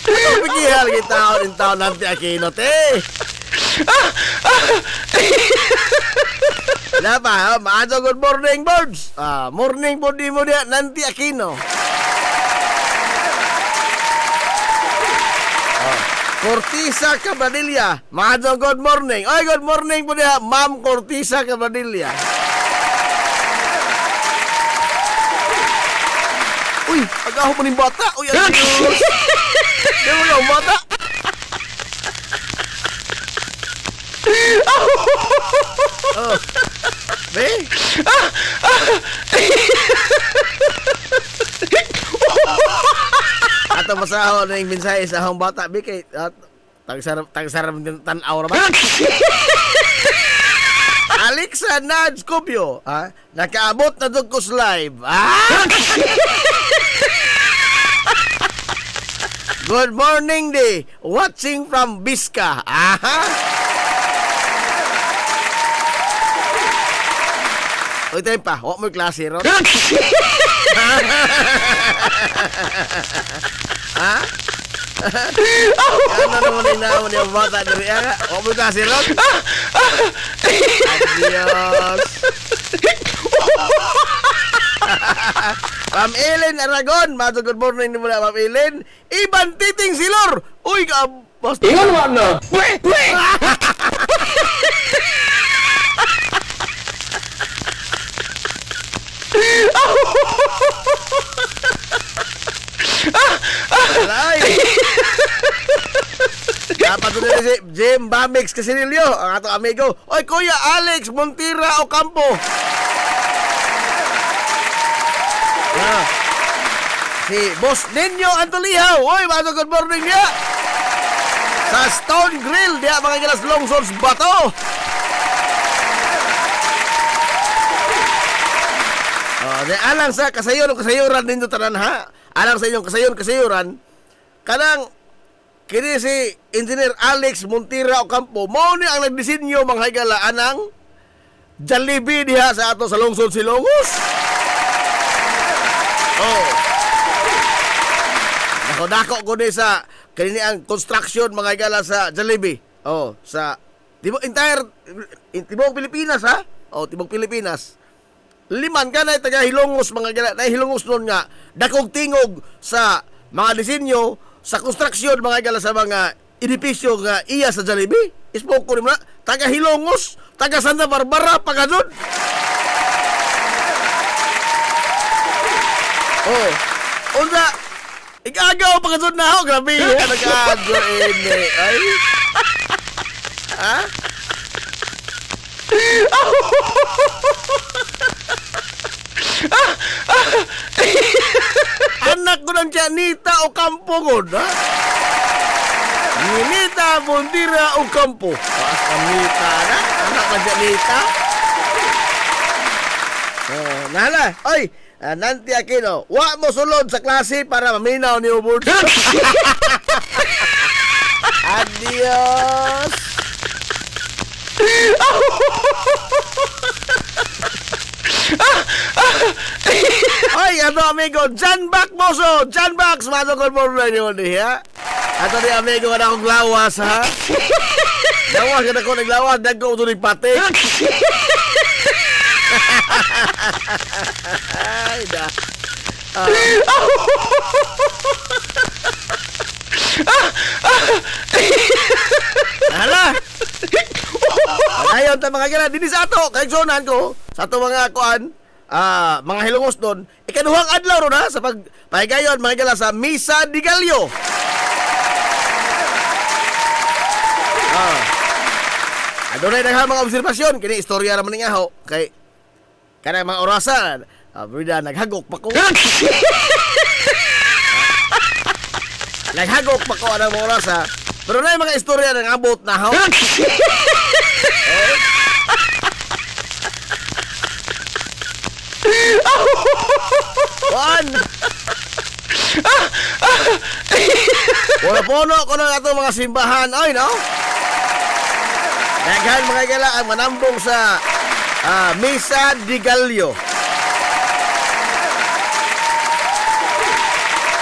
Ano pagihal kita in taon nanti Aquino, te? Wala pa, maaso good morning, birds. Morning po di mo diya, nanti Aquino. Cortisa Cabradilla, maaso good morning. Oy, good morning po diya, Ma'am Cortisa Cabradilla. Uy, pag-aho mo ng bata. Uy, ang Diyos. Di mo lang bata. Oh. Be? Ato masaho na yung mensahe sa akong bata. Be, kay tagsarap din tan-aw na ba? Alexa Nudge Copio, nakaabot na Dugkos Live. Good morning, di. Watching from Bisca. Uy, tayo pa. Huwag mo yung klase, Ron. Ha? Ano naman yung naman yung bata na rin? Huwag mo yung klase, Ron. Adios. Ma'am Ellen Aragon, mato good morning ni mula Ma'am Ellen. Iban Titing Silor. Uy, ka boss. Ingon mo na. Alay. Dapat doon si Jim Bamix Casinilio, ang atong amigo. Oy, Kuya Alex Montira Ocampo. Ah. Si Boss Ninyo Antolihaw. Oy, mato good morning niya. Sa Stone Grill, diya mga gilas Longsorts Bato. Alang sa kasayuran ninyo tanan ha. Alang sa inyong kasayuran. Kanang kini si Engineer Alex Montira Ocampo mao ni ang nagdisenyo mga higala anang Jollibee diha sa ato sa Lungsod Silongos. Oh. Dako ko ni sa kini ang construction mga higala sa Jollibee. Oh, sa tibok Pilipinas ha. Oh, tibok Pilipinas. Liman ka na taga Hilongos mga gala, na Hilongos noon nga dakog tingog sa mga disenyo sa construction mga gala sa mga edipisyo nga iya sa Jollibee. Ispoke ko rin na taga Hilongos, taga Santa Barbara pagadun. Oh, unsa igagaw pagadun na ako, grabe nag-aagwa ay. Ha? Anak ko ng Janita Ocampo god, ha? Nita Montira Ocampo. Paas Anita na? Anak ng Janita? Nala, oy, Nanti Aquino, wa mo sulod sa klase para maminaw ni Ubud. Adios. Ay, ano amigo, John Back Moso, John Bax, matungkol mo na yun ha. Ato ni amigo ka na akong lawas ha. Lawas ka na ako naglawas, nagko ito ni patik. Ay, da. Hala. Ayaw ta mga gana, dini sa ato, kahit zonan ko, sa ato mga kuan, mga Hilongos doon, ikaduhang adlaw ron ha, sa pagpahigayon mga gala sa Misa di Gallo. Adunay na mga obserbasyon, kini istorya naman nga ho, kay kanang mga orasan, brida, naghagok pa ko. Naghagok pa ko ang mga orasa, pero na mga istorya ng abot na ho. Juan! Puno-puno ko ng ato mga simbahan, ay no? Daghan mga gala ang manambong sa Misa di Gallo.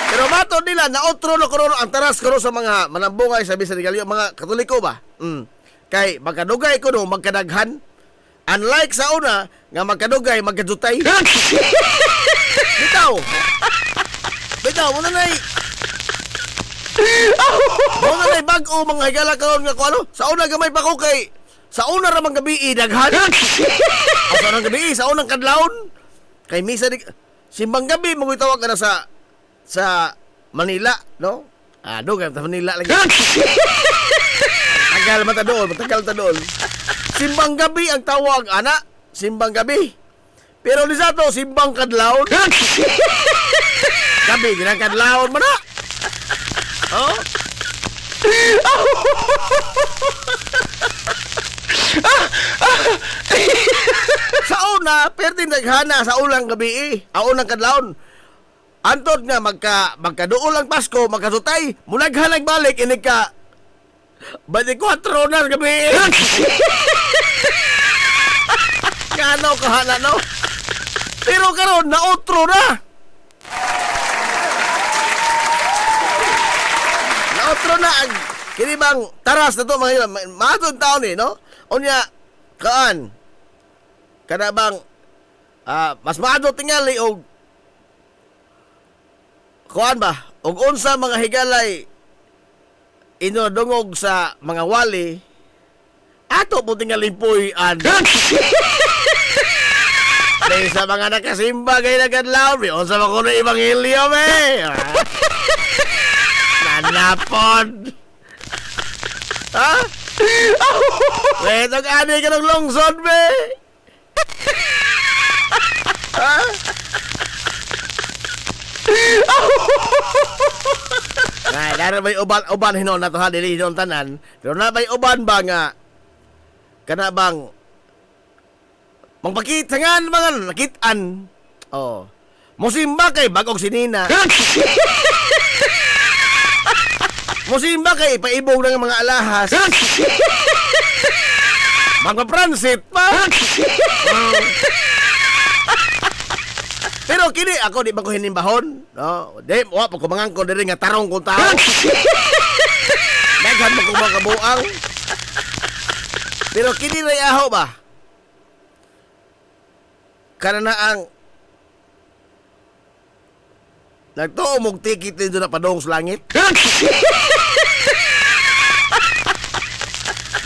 Pero mato nila, naotro na kuno ang taras kuno sa mga manambungay sa Misa di Gallo, mga Katoliko ba? Kay magkadugay kuno, magkadaghan. Unlike sa una, nga magkadugay, magkadutay. Bitaw! Bitaw, muna na muna na bag-o mga higala karon nga ko ano? Sa una gamay pa ko kay sa una ra man gabi daghan. Sa unang gabi, sa unang kadlawon kay misa di simbang gabi mo gitawag ka na sa Manila, no? Doon sa Manila lagi. Matagal ta doon. Simbang gabi ang tawag, ana. Simbang gabi. Pero ni Sato, simbang kadlawon. Gabi, ginang kadlawon mo na. Oh? Sa una, perting naghana sa unang gabi unang kadlawon. Antod nga, magkaduol ang Pasko, magkasutay, munaghanag balik, inig ka, 24 na gabi. Kano kahana no? Pero karon naotro na. Naotro na ang kinibang taras na to mga matong taon no? Unya kaan kada bang mas maado tingali og kuan ba, ug unsa mga higalay inodungog sa mga wali, ato po tingal limpuy-an. Dahil sa mga nakasimba kay nagadlaw, unsa man kuno ebanghelyo be. Nanapod. Ha? Wetong ani ka ng lungsod be. Ha? Ay, dara may uban hinon na to ha, dili hinon tanan. Pero na may uban ba nga kana bang mangpakitangan mga nakitaan. Oh. Musimba kay bagong sinina. Musimba kay paibog ng mga alahas. Magpa-transit pa. Pero kini ako di ba ko hinimbahon? No, di wa pa ko mangangko diri nga tarong kung tao. Daghan mo ko mga kabuang. Pero kini ray aho ba? Kana na ang nagtuo mong tikit dito na padong sa langit.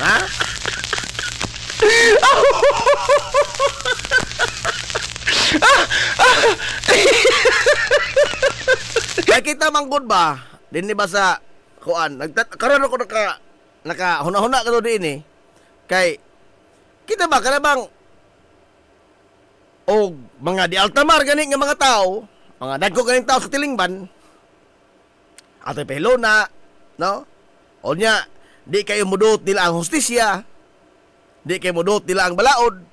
Ha? Kaya kita manggod ba? Dinhi ba sa kuan? Karon ako naka huna-huna ka din eh. Kay kita ba kana bang o mga di altamar gani nga mga tao, mga dagko ganing tao sa tilingban. Ato pelona, no? O nya di kayo mudot nila ang hustisya. Di kayo mudot nila ang balaod.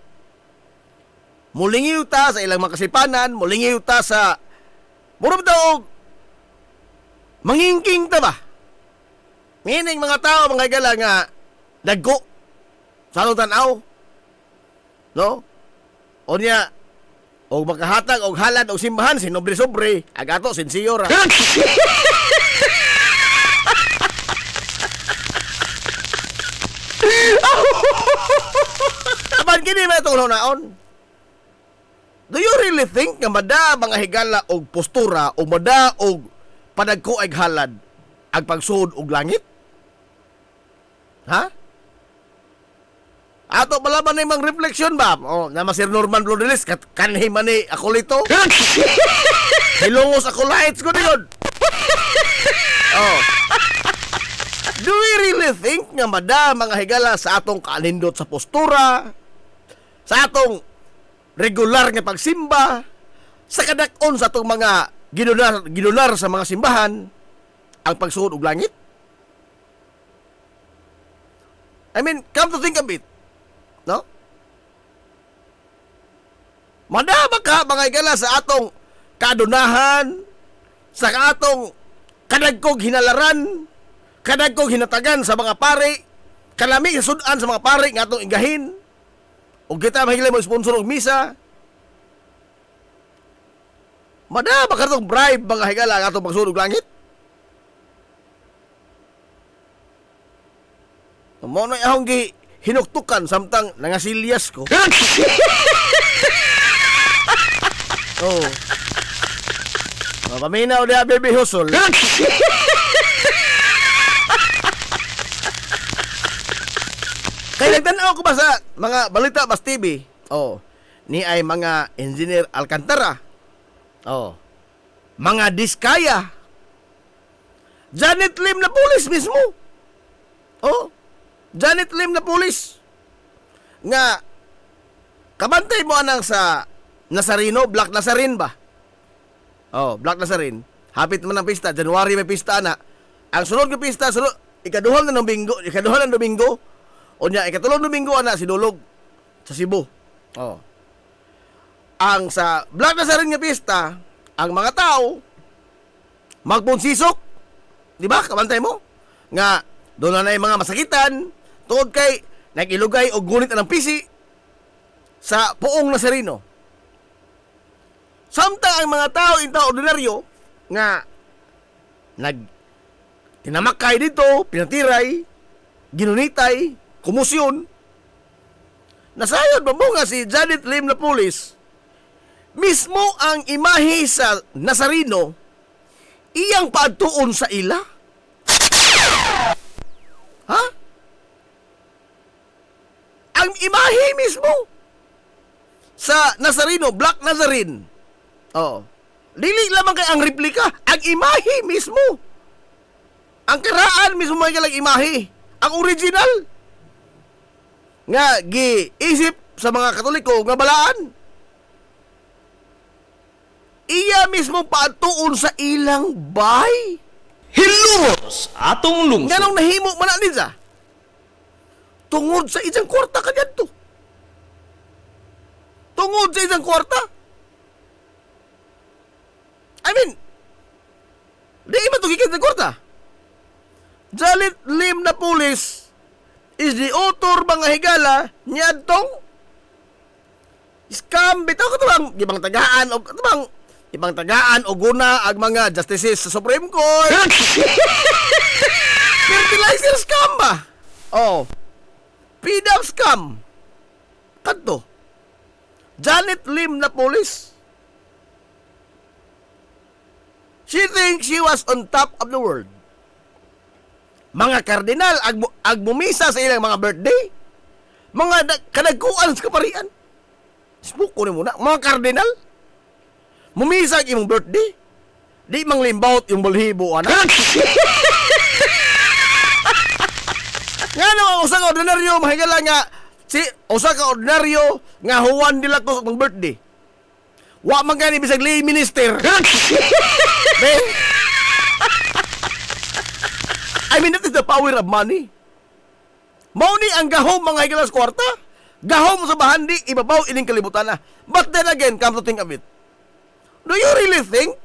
Mulingiw ta sa ilang makasipanan, mulingiw ta sa murag daw mangingking ta ba? Meaning mga tao, mga gala nga dagko sa anong tanaw. No? O niya, o makahatag, o halad, o simbahan, sinobre-sobre, agato, sinsiyo ra. Apan kini may itong naon? Do you really think nga mada mga higala og postura o mada og padagko ay halad ang pagsuod og langit? Ha? Ato malaman na yung refleksyon ba? O, na Sir Norman Blodilis, kanhi man ni ako lito. Hilungos ako lights ko yun. Oh. Do we really think nga mada mga higala sa atong kanindot sa postura, sa atong regular nga pagsimba, sa kadakon sa atong mga ginunar sa mga simbahan, ang pagsuod og langit? I mean, come to think of it, no? Madama ka mga higala sa atong kadunahan, sa atong kadagkog hinalaran, kadagkog hinatagan sa mga pari, kalami sudan sa mga pari nga atong igahin, o kita mahigla mo sponsor og misa. Madama ka itong bribe mga higala nga atong pagsuod og langit. Mo na akong hinuktukan samtang nangasilyas ko. Oh. Paminaw dia baby hustle. Kaya nagtanaw ko ba sa mga balita Bas TV? Oh. Ni ay mga engineer Alcantara. Oh. Mga Diskaya. Janet Lim na pulis mismo. Oh. Janet Lim na pulis. Nga kabantay mo anang sa Nazareno, Black Nazarin ba? Oh, Black Nazarin. Hapit man ang pista, January may pista na. Ang sunod ng pista, ikaduhal na Domingo. O niya, ikatulong Domingo ana sinulog sa Cebu. Oh. Ang sa Black Nazarin nga pista, ang mga tao magpunsisok. Di ba? Kabantay mo? Nga doon na mga masakitan tungod kay nag-ilugay o gunit ng pisi sa puong Nazareno. Samtang ang mga tao inta ordinaryo nga tinamakay dito, pinatiray, ginunitay, kumusyon. Nasayod ba mo nga si Janet Lim na pulis, mismo ang imahe sa Nazareno, iyang paadtuon sa ila? Ha? Ang imahe mismo sa Nazareno, Black Nazarene. Oh. Dili lamang kay ang replika, ang imahe mismo. Ang karaan mismo may kalang imahe. Ang original. Nga giisip sa mga Katoliko nga balaan. Iya mismo paadtuon sa ilang bahay. Hilumos atong lungsod. Nga nang nahimo man na nila. Tungod sa isang kwarta kadto. Tungod sa isang kwarta. I mean, di man to gikan sa kwarta. Jalit Lim na pulis is the author mga higala niadtong scam bitaw ka bang ibang tagaan o bang ibang tagaan o guna ang mga justices sa Supreme Court. Fertilizer scam ba? Oh. PDAP scam. Kadto. Janet Lim na police. She thinks she was on top of the world. Mga kardinal agmumisa sa ilang mga birthday. Mga kadagkuan sa kaparian. Spook ko ni muna. Mga kardinal mumisa ang imong birthday. Di manglimbawt yung balhibo, anak. Nga naman, usa ka ordinaryo, mahigala nga, usa ka ordinaryo, nga huwan nila ko sa birthday. Wa man gani bisag lay minister. Ben? I mean, that is the power of money. Mao ni ang gahom mga higala sa kwarta. Gahom sa bahandi, ibabaw ining kalibutan na. But then again, come to think of it, do you really think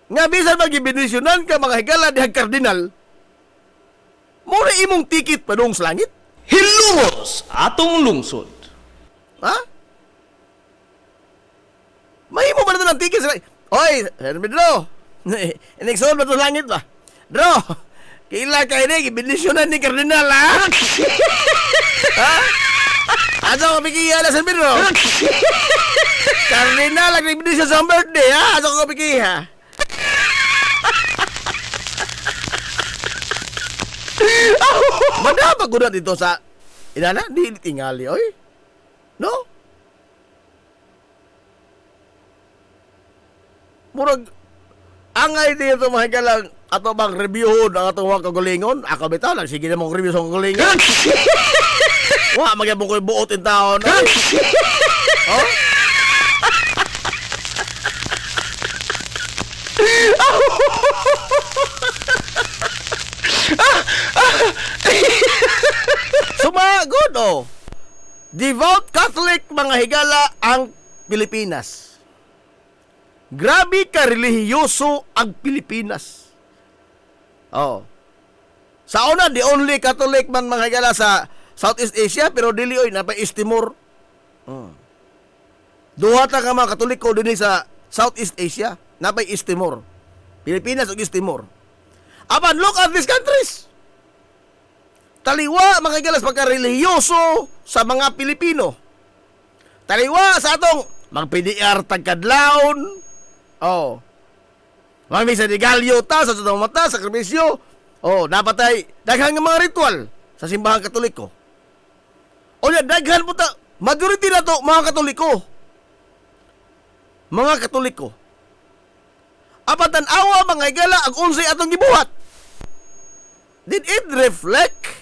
nga bisan magibindisyonan ka mga higala dihang kardinal, muna imong tikit pa dong sa langit? Hilumos atong lungsod. Ha? Mahimo ba na ito ng tikit sa langit? Oy, Pedro, inigsoon ba ito sa langit ba? Bro, kaila ka ini, ibindisyonan ni kardinal, ha? Ha? Aso ko pikiya na sa Pedro? Kardinal, nagbindisyon sa birthday, ha? Aso ko pikiya. Madapa ko na dito sa inana, di tingali, oy. No? Murag angay dito mga kalang ato bang reviewon ang atong mga kagulingon. Ako bitaw lang, sige na mong review sa kagulingon. Wa, magyabong ko'y buot in taon. Oh? Sumagod, oh. Devout Catholic mga higala ang Pilipinas. Grabe ka relihiyoso ang Pilipinas. Oh. Sa una, the only Catholic man mga higala sa Southeast Asia, pero dili oy napa East Timor. Duha ta ka mga Katoliko dinhi sa Southeast Asia, napa East Timor. Pilipinas ug East Timor. Apan look at these countries. Taliwa mga higala sa pagka-relihiyoso sa mga Pilipino. Taliwa sa atong mag-PDR tagkadlaon. Oh. Mamisa di galyo ta sa tutong mata sa kremisyo. Oh, dapat ay daghang nga mga ritual sa simbahan Katoliko. O ya daghan po ta, majority na to mga Katoliko. Mga Katoliko. Apatan awa mga higala ang unsay atong gibuhat. Did it reflect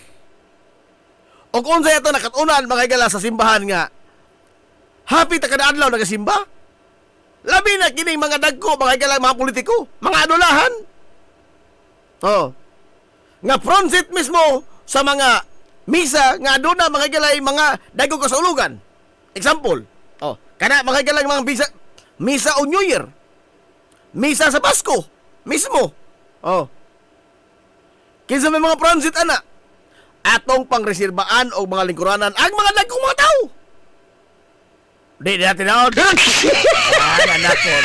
o kung unsay ato nakatunan mga higala sa simbahan nga happy ta kada adlaw nagasimba? Labi na kining mga dagko, mga higala mga politiko, mga adulahan. Oh. Nga front seat mismo sa mga misa nga aduna mga higala mga dagko kasaulugan. Example. Oh, kana mga higala mga misa o New Year. Misa sa Pasko mismo. Oh. Kinsa may mga front seat ana? Atong pangreserbaan o mga lingkuranan ang mga dagkong mga tao. Di natin na ako. Anak po.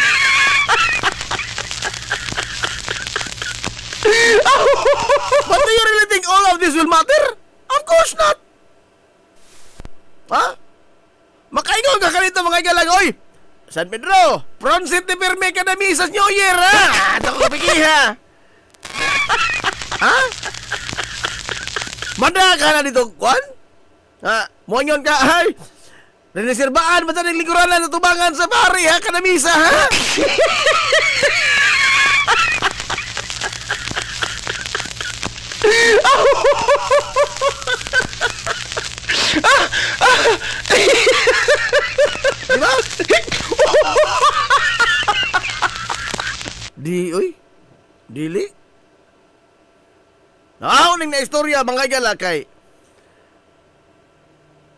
But do you really think all of this will matter? Of course not. Ha? Makaingon ka kanito mga igalang, oy! San Pedro, Pronsit de Perme ka na misas New Year, ha? Ato ko kapikiha. Ha? Manda ka na dito, Kwan? Ha? Monyon ka, ay? Reneserbaan, basta ng lingkuranan na tubangan sa pari, ha? Kanamisa, ha? Diba? Oy. Dili. Nakauning na istorya, mga igala, kay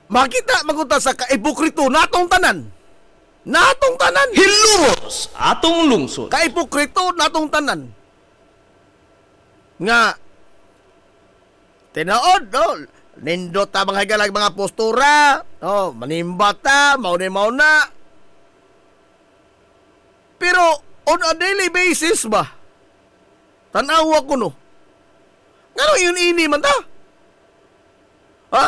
makita magunta sa kaipokrito natong tanan. Natong tanan. Hilumos atong lungsod. Kaipokrito natong tanan. Nga, tinaod, no? Nindot ta mga igalag mga postura, no? Manimbat ta, mauna. Pero, on a daily basis ba? Tanawa ko, no? Ngano yun ini man ta? Ha?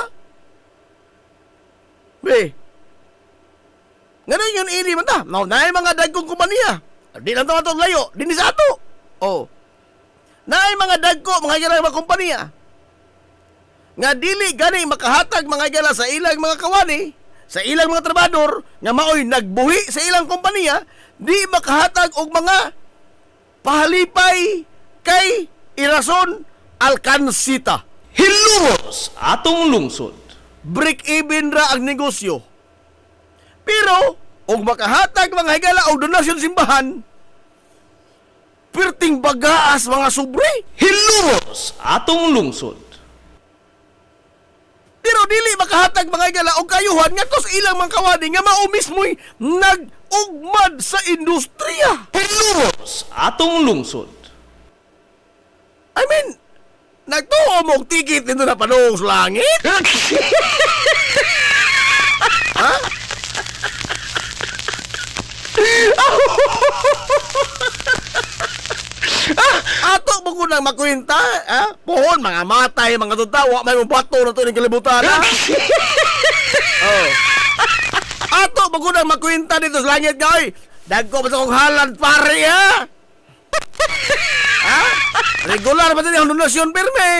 Be? Ngano yun ini man ta? No, naay mga dagkong kumaniya. Di lang ito layo, di ni sa ato. Oh. Naay mga dagko, mga igala mga kumpanya. Nga dili gani makahatag mga igala sa ilang mga kawani, sa ilang mga trabador, nga maoy nagbuhi sa ilang kumpanya, di makahatag og mga pahalipay kay irason alkansita. Hilumos atong lungsod. Break even ra ang negosyo. Pero, og makahatag mga higala o donasyon simbahan, perting bagaas mga sobre. Hilumos atong lungsod. Pero dili makahatag mga higala o kayuhan nga tos ilang mga kawani nga mao mismo'y nag-ugmad sa industriya. Hilumos atong lungsod. I mean, nagtuo mo og ticket nito na panong sa langit? Ha? Ato mo ko nang makwenta, ha? Pohon, mga matay, mga tutawa, may mabato na ito ng kalibutan, ha? Oh. Ato mo ko nang makwenta dito sa langit, guy. Dagko ba sa kong halad, pare, ha? Ha? Regular ba ito yung donasyon, pirme?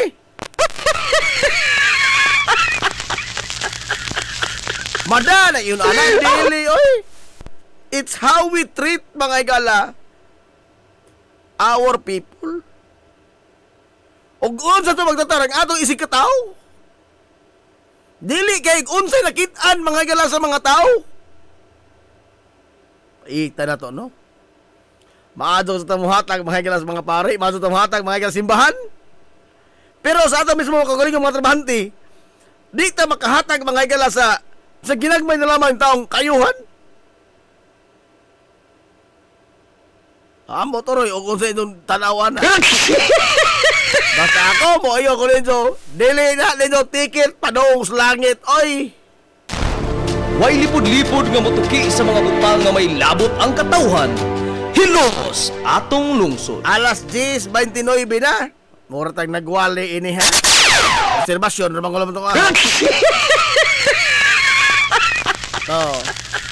Madala yun, anak, dili, oy. It's how we treat mga igala our people. Og unsa to magtatarang atong isig katao? Dili kay unsay nakitaan mga igala sa mga tao. Ita na to, no? Maadto sa tamuhatag mga igala sa mga pare, maadto sa tamuhatag mga igala simbahan. Pero sa ato mismo kagaling mga trabahante, di ta makahatag mga igala sa ginagmay na lamang taong kayuhan. Amo toroy o kung sa itong tanawan na. Basta ako mo ayo ko ninyo. Dili na ninyo ticket padong sa langit. Oy! Way lipod-lipod nga motuki sa mga butang nga may labot ang katawhan. Hilumos atong lungsod. Alas 10:29 na. Mura tag nagwali ini ha. Obserbasyon ramang ko lang itong aho.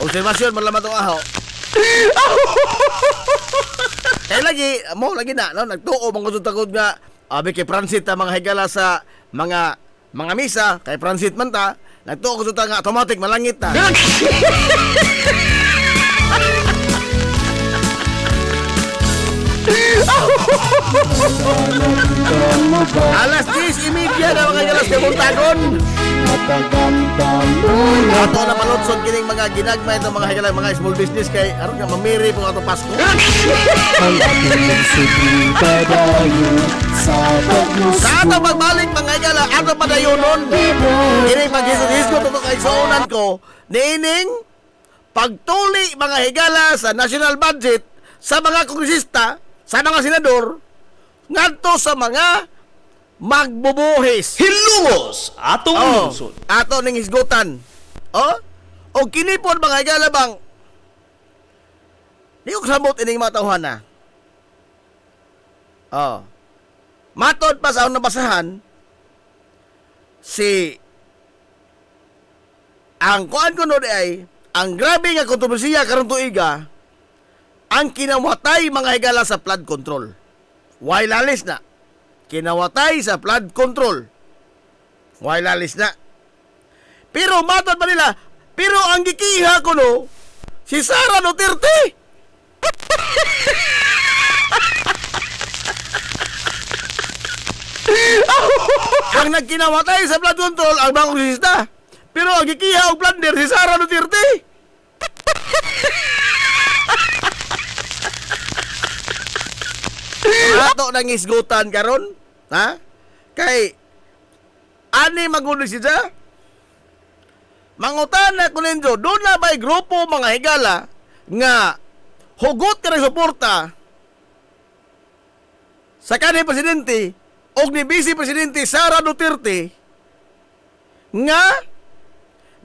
Obserbasyon man lang itong aho. Kaya lagi na, no? Nagtuo mga tagod nga abi kay Pransit ta mga higala sa mga misa, kay Pransit man ta, nagtuo ko nga automatic malangit ta. Alas 10:30 na mga galas kay Buntagon. Ato na palutsod kining mga ginagmay itong mga higala, mga small business kay aron nga mamiri po ato Pasko. Sa ato pagbalik mga higala, ato padayonon. Kining paghisgot-hisgot ito kay suunan ko, niining pagtuli mga higala sa national budget sa mga kongresista, sa mga senador, ngadto sa mga magbubuhis. Hilumos atong lungsod. Ato ning hisgutan. O kinipon mga higala bang di ko kasabot ining mga tawhana. Matod pa sa akong nabasahan, ang kuan ko no ay ang grabe nga kontrobersiya karon tuiga ang kinawatay mga higala sa flood control. Why lalis na? Kinawatay sa flood control. Why lalis na? Pero matod pa nila, pero ang gikiha ko no, si Sara Duterte. Ang nagkinawatay sa flood control ang mga kongresista. Pero ang gikiha og plunder si Sara Duterte. Ato nang isgutan karon, ha? Kay ani magulig siya. Mangutan na ko ninyo, doon na ba'y grupo mga higala nga hugot ka ng suporta sa kanhi presidente o ni Vice Presidente Sara Duterte nga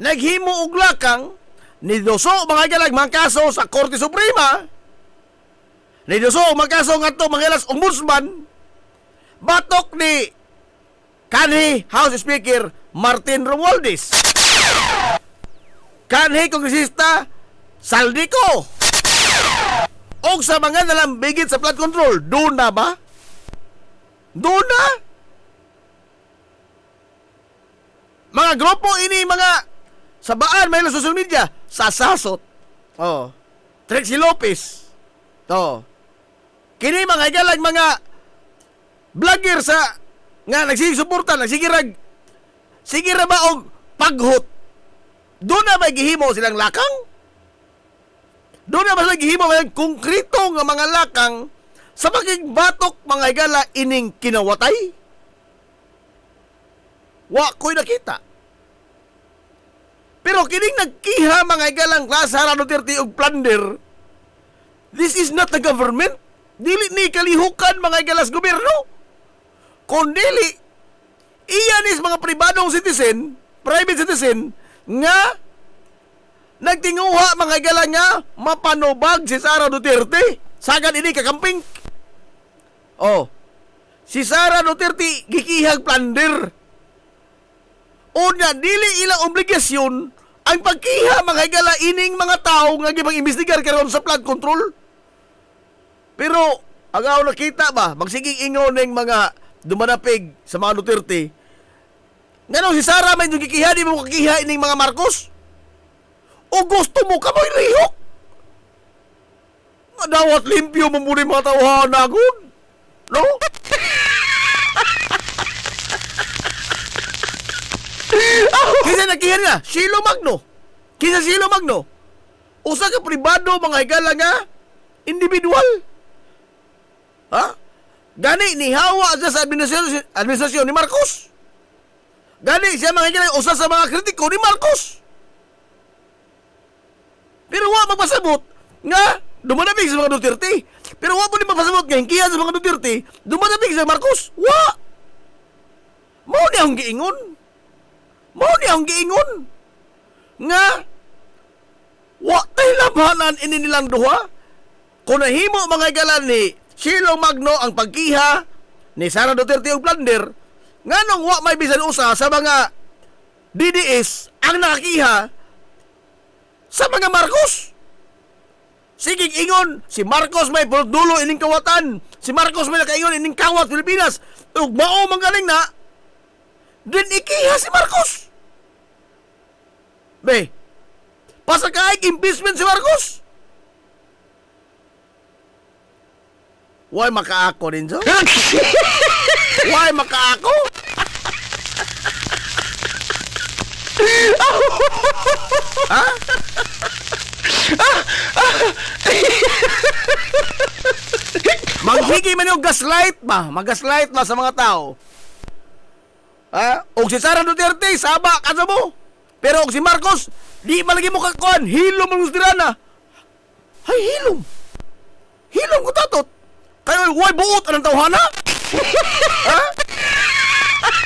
naghimo og lakang ni doso mga higala mga kaso sa Korte Suprema, ni doso mga kaso nga to mga hilas ombudsman, batok ni kanhi House Speaker Martin Romualdez, kanhi kongresista Saldico, og sa mga nalambigit sa flood control. Doon na ba? Doon na? Mga grupo ini, mga sabaan may social media, sasasot. Oh. Trixie Lopez. Oh. Kini mga higalag mga vlogger sa nga nagsisuporta, nagsigirag. Sige ra ba og paghot? Doon na ba gihimo silang lakang? Doon na ba sila gihimo ng konkreto nga mga lakang sa batok mga higala ining kinawatay? Wa ko'y nakita. Pero kining nagkiha mga higalang Sara Duterte og plunder, this is not the government. Dili ni kalihukan mga higalas gobyerno. Kundili, iyan is mga pribadong citizen, private citizen, nga nagtinguha mga higala nga mapanubag si Sara Duterte. Sagad ini kakamping. Oh, si Sara Duterte gikihag plunder. Una, dili ilang obligasyon ang pagkiha mga higala ining mga tao nga gibang imbestigar karon sa flood control. Pero agaw nakita ba magsiging ingon ning mga dumanapig sa mga Duterte. Ngano si Sara may gikiha, di mo kakiha ining mga Marcos? O gusto mo ka mo'y lihok? Dawat limpyo mo muna mga tawahan agad. No? Kisa nakihan nga, Shilo Magno. Kisa Shilo Magno. Usa ka pribado mga higala nga individual. Ha? Gani ni hawa sa administrasyon ni Marcos. Gani siya mga higala usa sa mga kritiko ni Marcos. Pero wa magpasabot nga dumanapig sa mga Duterte. Pero wa mo ni magpasabot nga hingkihan sa mga Duterte dumanapig sa Marcos. Wa! Mao ni ang giingon. Mao ni ang giingon. Nga wa tay labanan ini nilang duha. Kung nahimo mga higala ni Shilo Magno ang pagkiha ni Sara Duterte og plunder, nganong wa may bisan usa sa mga DDS ang nakakiha sa mga Marcos. Sige ingon, si Marcos may dulo ining kawatan. Si Marcos may nakaingon ining kawat Pilipinas. Ug mao manggaling na din ikiha si Marcos. Be, pasakaig impeachment si Marcos. Why makaako din so? Why makaako? Ha? Maghigi man yung gaslight ba? Mag-gaslight ba sa mga tao? Ha? O si Sara Duterte, saba ka sa mo. Pero og si Marcos, di malagi mo kakuan. Hilom ang ustirana. Ay, hilom. Hilom ko tatot. Kayo, why buot anong tawhana? Ha?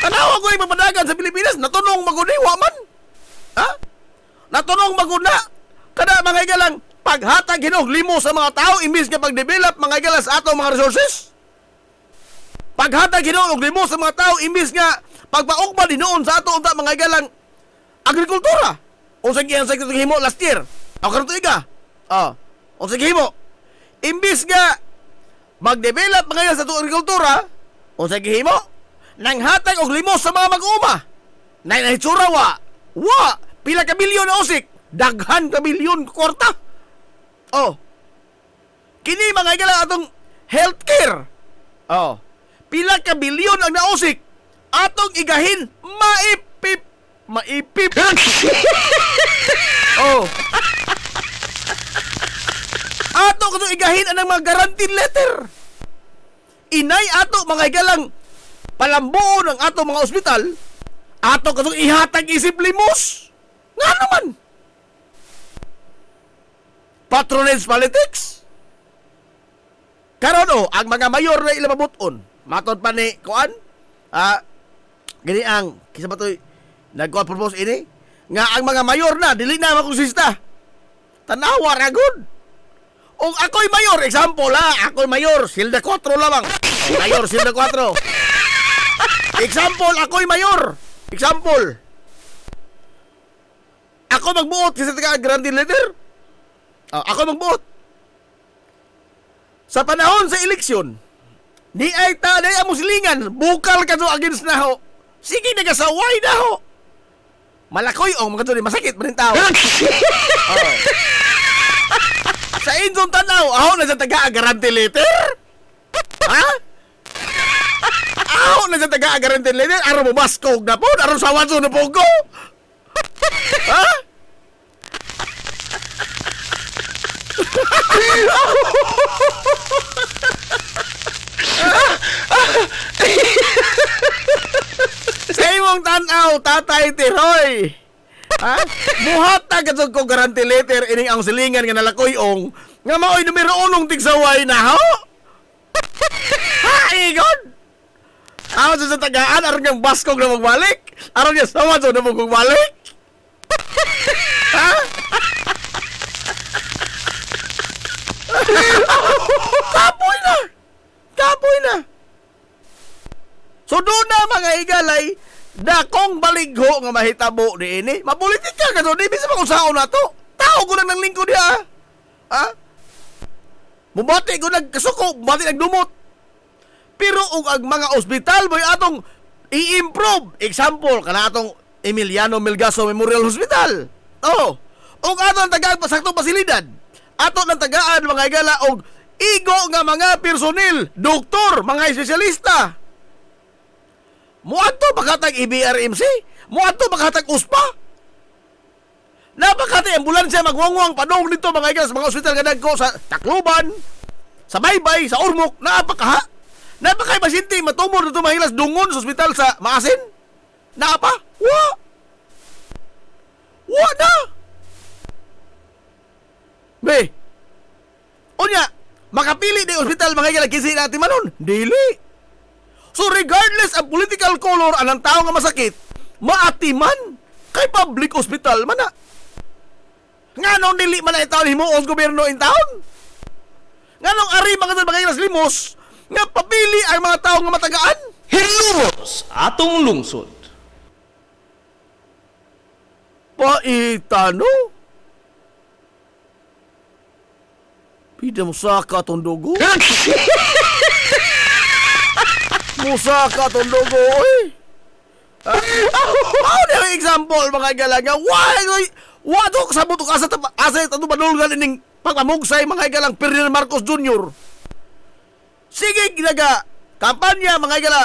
Tanawa ko yung mapadagan sa Pilipinas. Natunong maguni, waman. Ha? Natunong maguna. Kada mga higalang paghatag hinog limo sa mga tao imbis nga pag-develop mga higala sa atong mga resources. Paghatag hinog limo sa mga tao imbis nga pagpaugma din noon sa ato unta mga higalang agrikultura. O sa giyan sa himo last year. O karon tuiga. O sige mo. Imbis nga mag-develop mga sa itong agrikultura, o sige mo, nang hatag og limos sa mga mag-uma. Nahitsura wa, pila ka bilyon na usik, daghan ka bilyon kwarta. Kini mga igala atong healthcare. Pila ka bilyon ang nausik, atong igahin, maipip. Ato katong igahin anang mga guaranteed letter. Inay ato mga igalang palambuon ang ato mga ospital. Ato katong ihatag isip limos. Nga naman. Patronage politics. Karon ang mga mayor na ila mabuton. Matod pa ni kuan. Gani ang kisa ba to'y nagko-propose ini nga ang mga mayor na dili na makonsista. Tanawa ra gud. O ako'y mayor, example ako'y mayor, silda 4 lamang. Mayor, silda 4. Example, ako'y mayor. Example. Ako magbuot kasi taga Grande Leader. Ako magbuot. Sa panahon sa eleksyon, di ay tanay ang musilingan, bukal ka so against na ho. Sige, nagasaway na ho. Malakoy, mga doon, masakit pa rin tao. Sa inyong tanaw, aho na sa taga-garante letter? Aho na sa taga-garante letter? Araw mo baskog na po? Araw sa wanso na po ko? Sa imong tanaw, Tatay Tiroy. Buhat na kasog ko guarantee letter ining ang silingan nga nalakoyong nga maoy numero 1 tigsaway na ho. Igon. Ako sa tagaan aron yang baskog na magbalik. Aron yang sawan na magbalik. Kapoy na. So doon na mga igalay, dakong baligho nga mahitabo ni ini. Mapolitika ka doon, ibig sa mga usaon na to. Tao ko lang ng lingkod niya. Mubati ko nagkasuko, mubati nagdumot. Pero ang mga ospital boy atong i-improve. Example, kana atong Emiliano Melgaso Memorial Hospital. Og atong tagaan pasaktong pasilidad. Ato ng tagaan mga igala og igo nga mga personel, doktor, mga espesyalista. Muadto paghatag EBRMC, muadto paghatag USPA. Napakati ambulansya magwangwang padong dito mga igala sa mga ospital nga dagko sa Tacloban, sa Baybay, sa Ormoc, napakaha. Napakay pasyente matumor dito mahilas dungon sa ospital sa Maasin. Naapa? Wa na. Be. Unya, makapili di ospital mga igala kinsa natin manon? Dili. So regardless ang political color anang tao nga masakit, maatiman kay public hospital man na. Nganong dili man na itaon himuon gobyerno in town? Nganong ari mga bagay limos nga papili ang mga tao nga matagaan? Hilumos atong lungsod. Paitano? Pida mo saka atong dugo? Musaka atong dugo, Ano yung example mga igalaga? Wado kasabot ka sa ito manulgan ining pagmamugsay mga igalang Ferdinand Marcos Jr. Sige ginaga kampanya mga igala.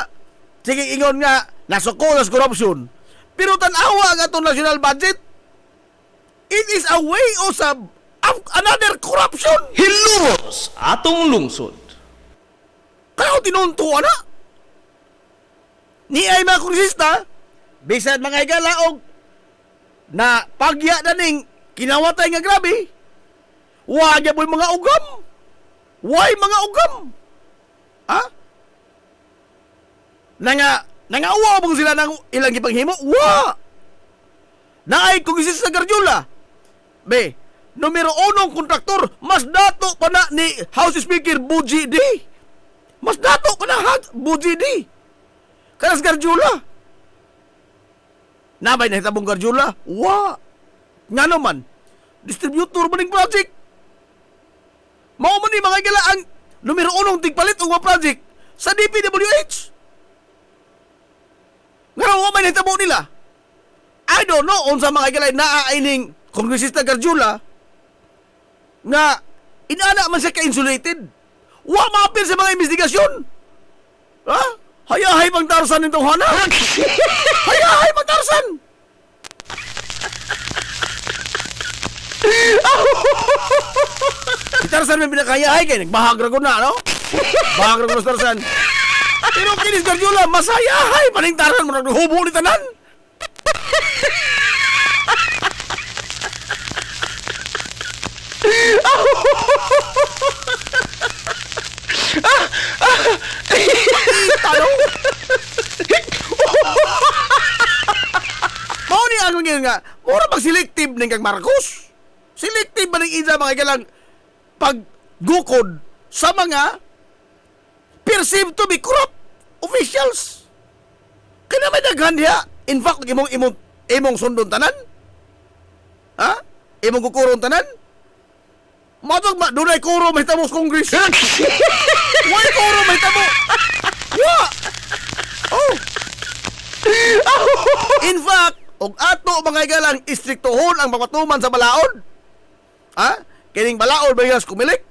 Sige ingon nga nasuko nas korupsyon. Pero tanawa nga itong national budget, it is a way of another corruption. Hilumos atong lungsod. Kaya tinuntuan na. Ni ay mga kongresista, bisan mga igalaog, na pagya na ning kinawatay nga grabe, wagya po mga ugam. Why mga ugam? Nangawa mo sila ng ilang ipanghimo? Naay kongresista sa Garjola. Be, numero 1 kontraktor, mas dato pa na ni House Speaker Buji D. Mas dato pa na Buji D. Kanas Garjula. Nabay na hitabong Garjula? Nga naman. distributor maning project. Mao man ni mga igala ang numero 1 tigpalit og mga project sa DPWH. Nga wa man hitabo nila. I don't know unsa mga igala naaining Kongresista Garjula nga inana man siya ka-insulated. Wa maapil sa mga investigasyon. Ha? Hayahay pang Tarzan nitong hana. Hayahay pang Tarzan. Si Tarzan may pinakayahay kay nagbahag ra gud na, no? Bahag ra gud si Tarzan. Pero kinis Garjula masayahay paning Tarzan mo naghubo ni tanan. Talo. Mao ni ang ngayon nga, ora bang selective ning kag Marcos? Selective ba ning isa mga galang paggukod sa mga perceived to be corrupt officials? Kaya may daghan diha. In fact, imong sundon tanan? Ha? Imong kukuron tanan? Matog ba, doon ay kuro may tamo sa Congress. Why kuro may tamo? Wa! Oh! In fact, og ato mga galang istriktohon ang mapatuman sa balaod. Ha? Kining balaod ba yas kumilik?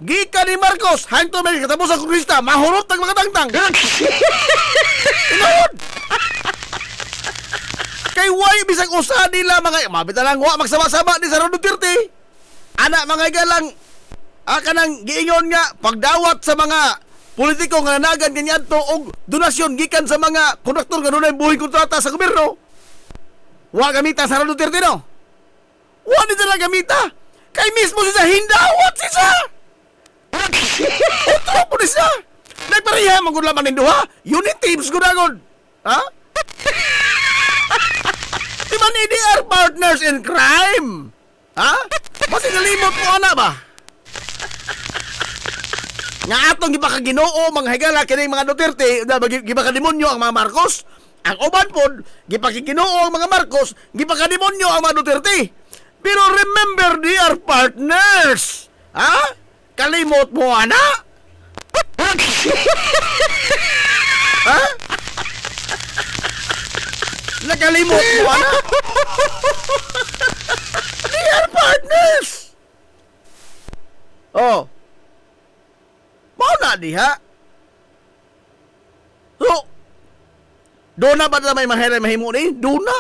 Gika ni Marcos, hangto may katamo sa Kongresta, mahurot ng mga tangtang. Inahod! Kay why bisag usa nila mga mabita lang wa magsama-sama ni Sara Duterte. Anak mga galang kanang giingon nga pagdawat sa mga politiko nga nanagan kaniadto og donasyon gikan sa mga konduktor nga dunay buhing kontrata sa gobyerno. Wa gamita sa Duterte no. Wa nito na gamita. Kay mismo siya hindawat siya. Otro po siya. Nagpareha man gud lamang ning duha. Unit teams gud agad. Ha? Di man ni are partners in crime. Ha? Basi nalimot mo ana ba? Nga atong gipakaginoo mga higala kining mga Duterte, gipakademonyo ang mga Marcos. Ang uban pod gipakiginoo ang mga Marcos, gipakademonyo ang mga Duterte. Pero remember, they are partners. Ha? Kalimot mo ana? Ha? Nakalimot mo ana? They are partners. Oh. Mao na diha. So, doon na ba na may mahiray mahimo ni? Doon na.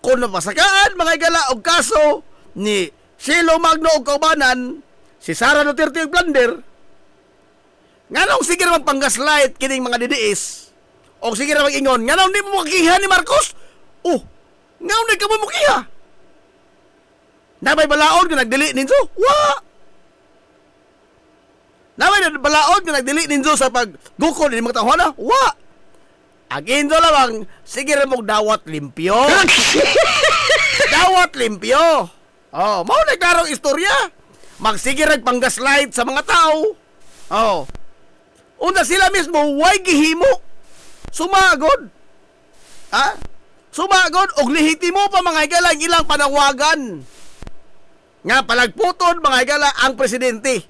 Kung napasakaan mga gala og kaso ni Shelo Magno og kaubanan, si Sara Duterte og Blunder, nganong sige naman pang-gaslight kining mga DDS, o sige naman ingon, nganong di mo makiha ni Marcos? Oh, nganong di ka mo makiha? Nabay balaod nga nagdili ninyo? Wa! Nabay balaod nga nagdili ninyo sa paggukol ni mga tahona? Wa! Agin do lamang, sige rin mong dawat limpyo. Dawat limpyo. Oh, mau nagdarong istorya. Magsige rin pang-gaslight sa mga tao. Oh. Una sila mismo, why gihimo? Sumagod. Ha? Sumagod, og lehitimo pa mga higala ilang panawagan. Nga palagputod mga higala ang presidente.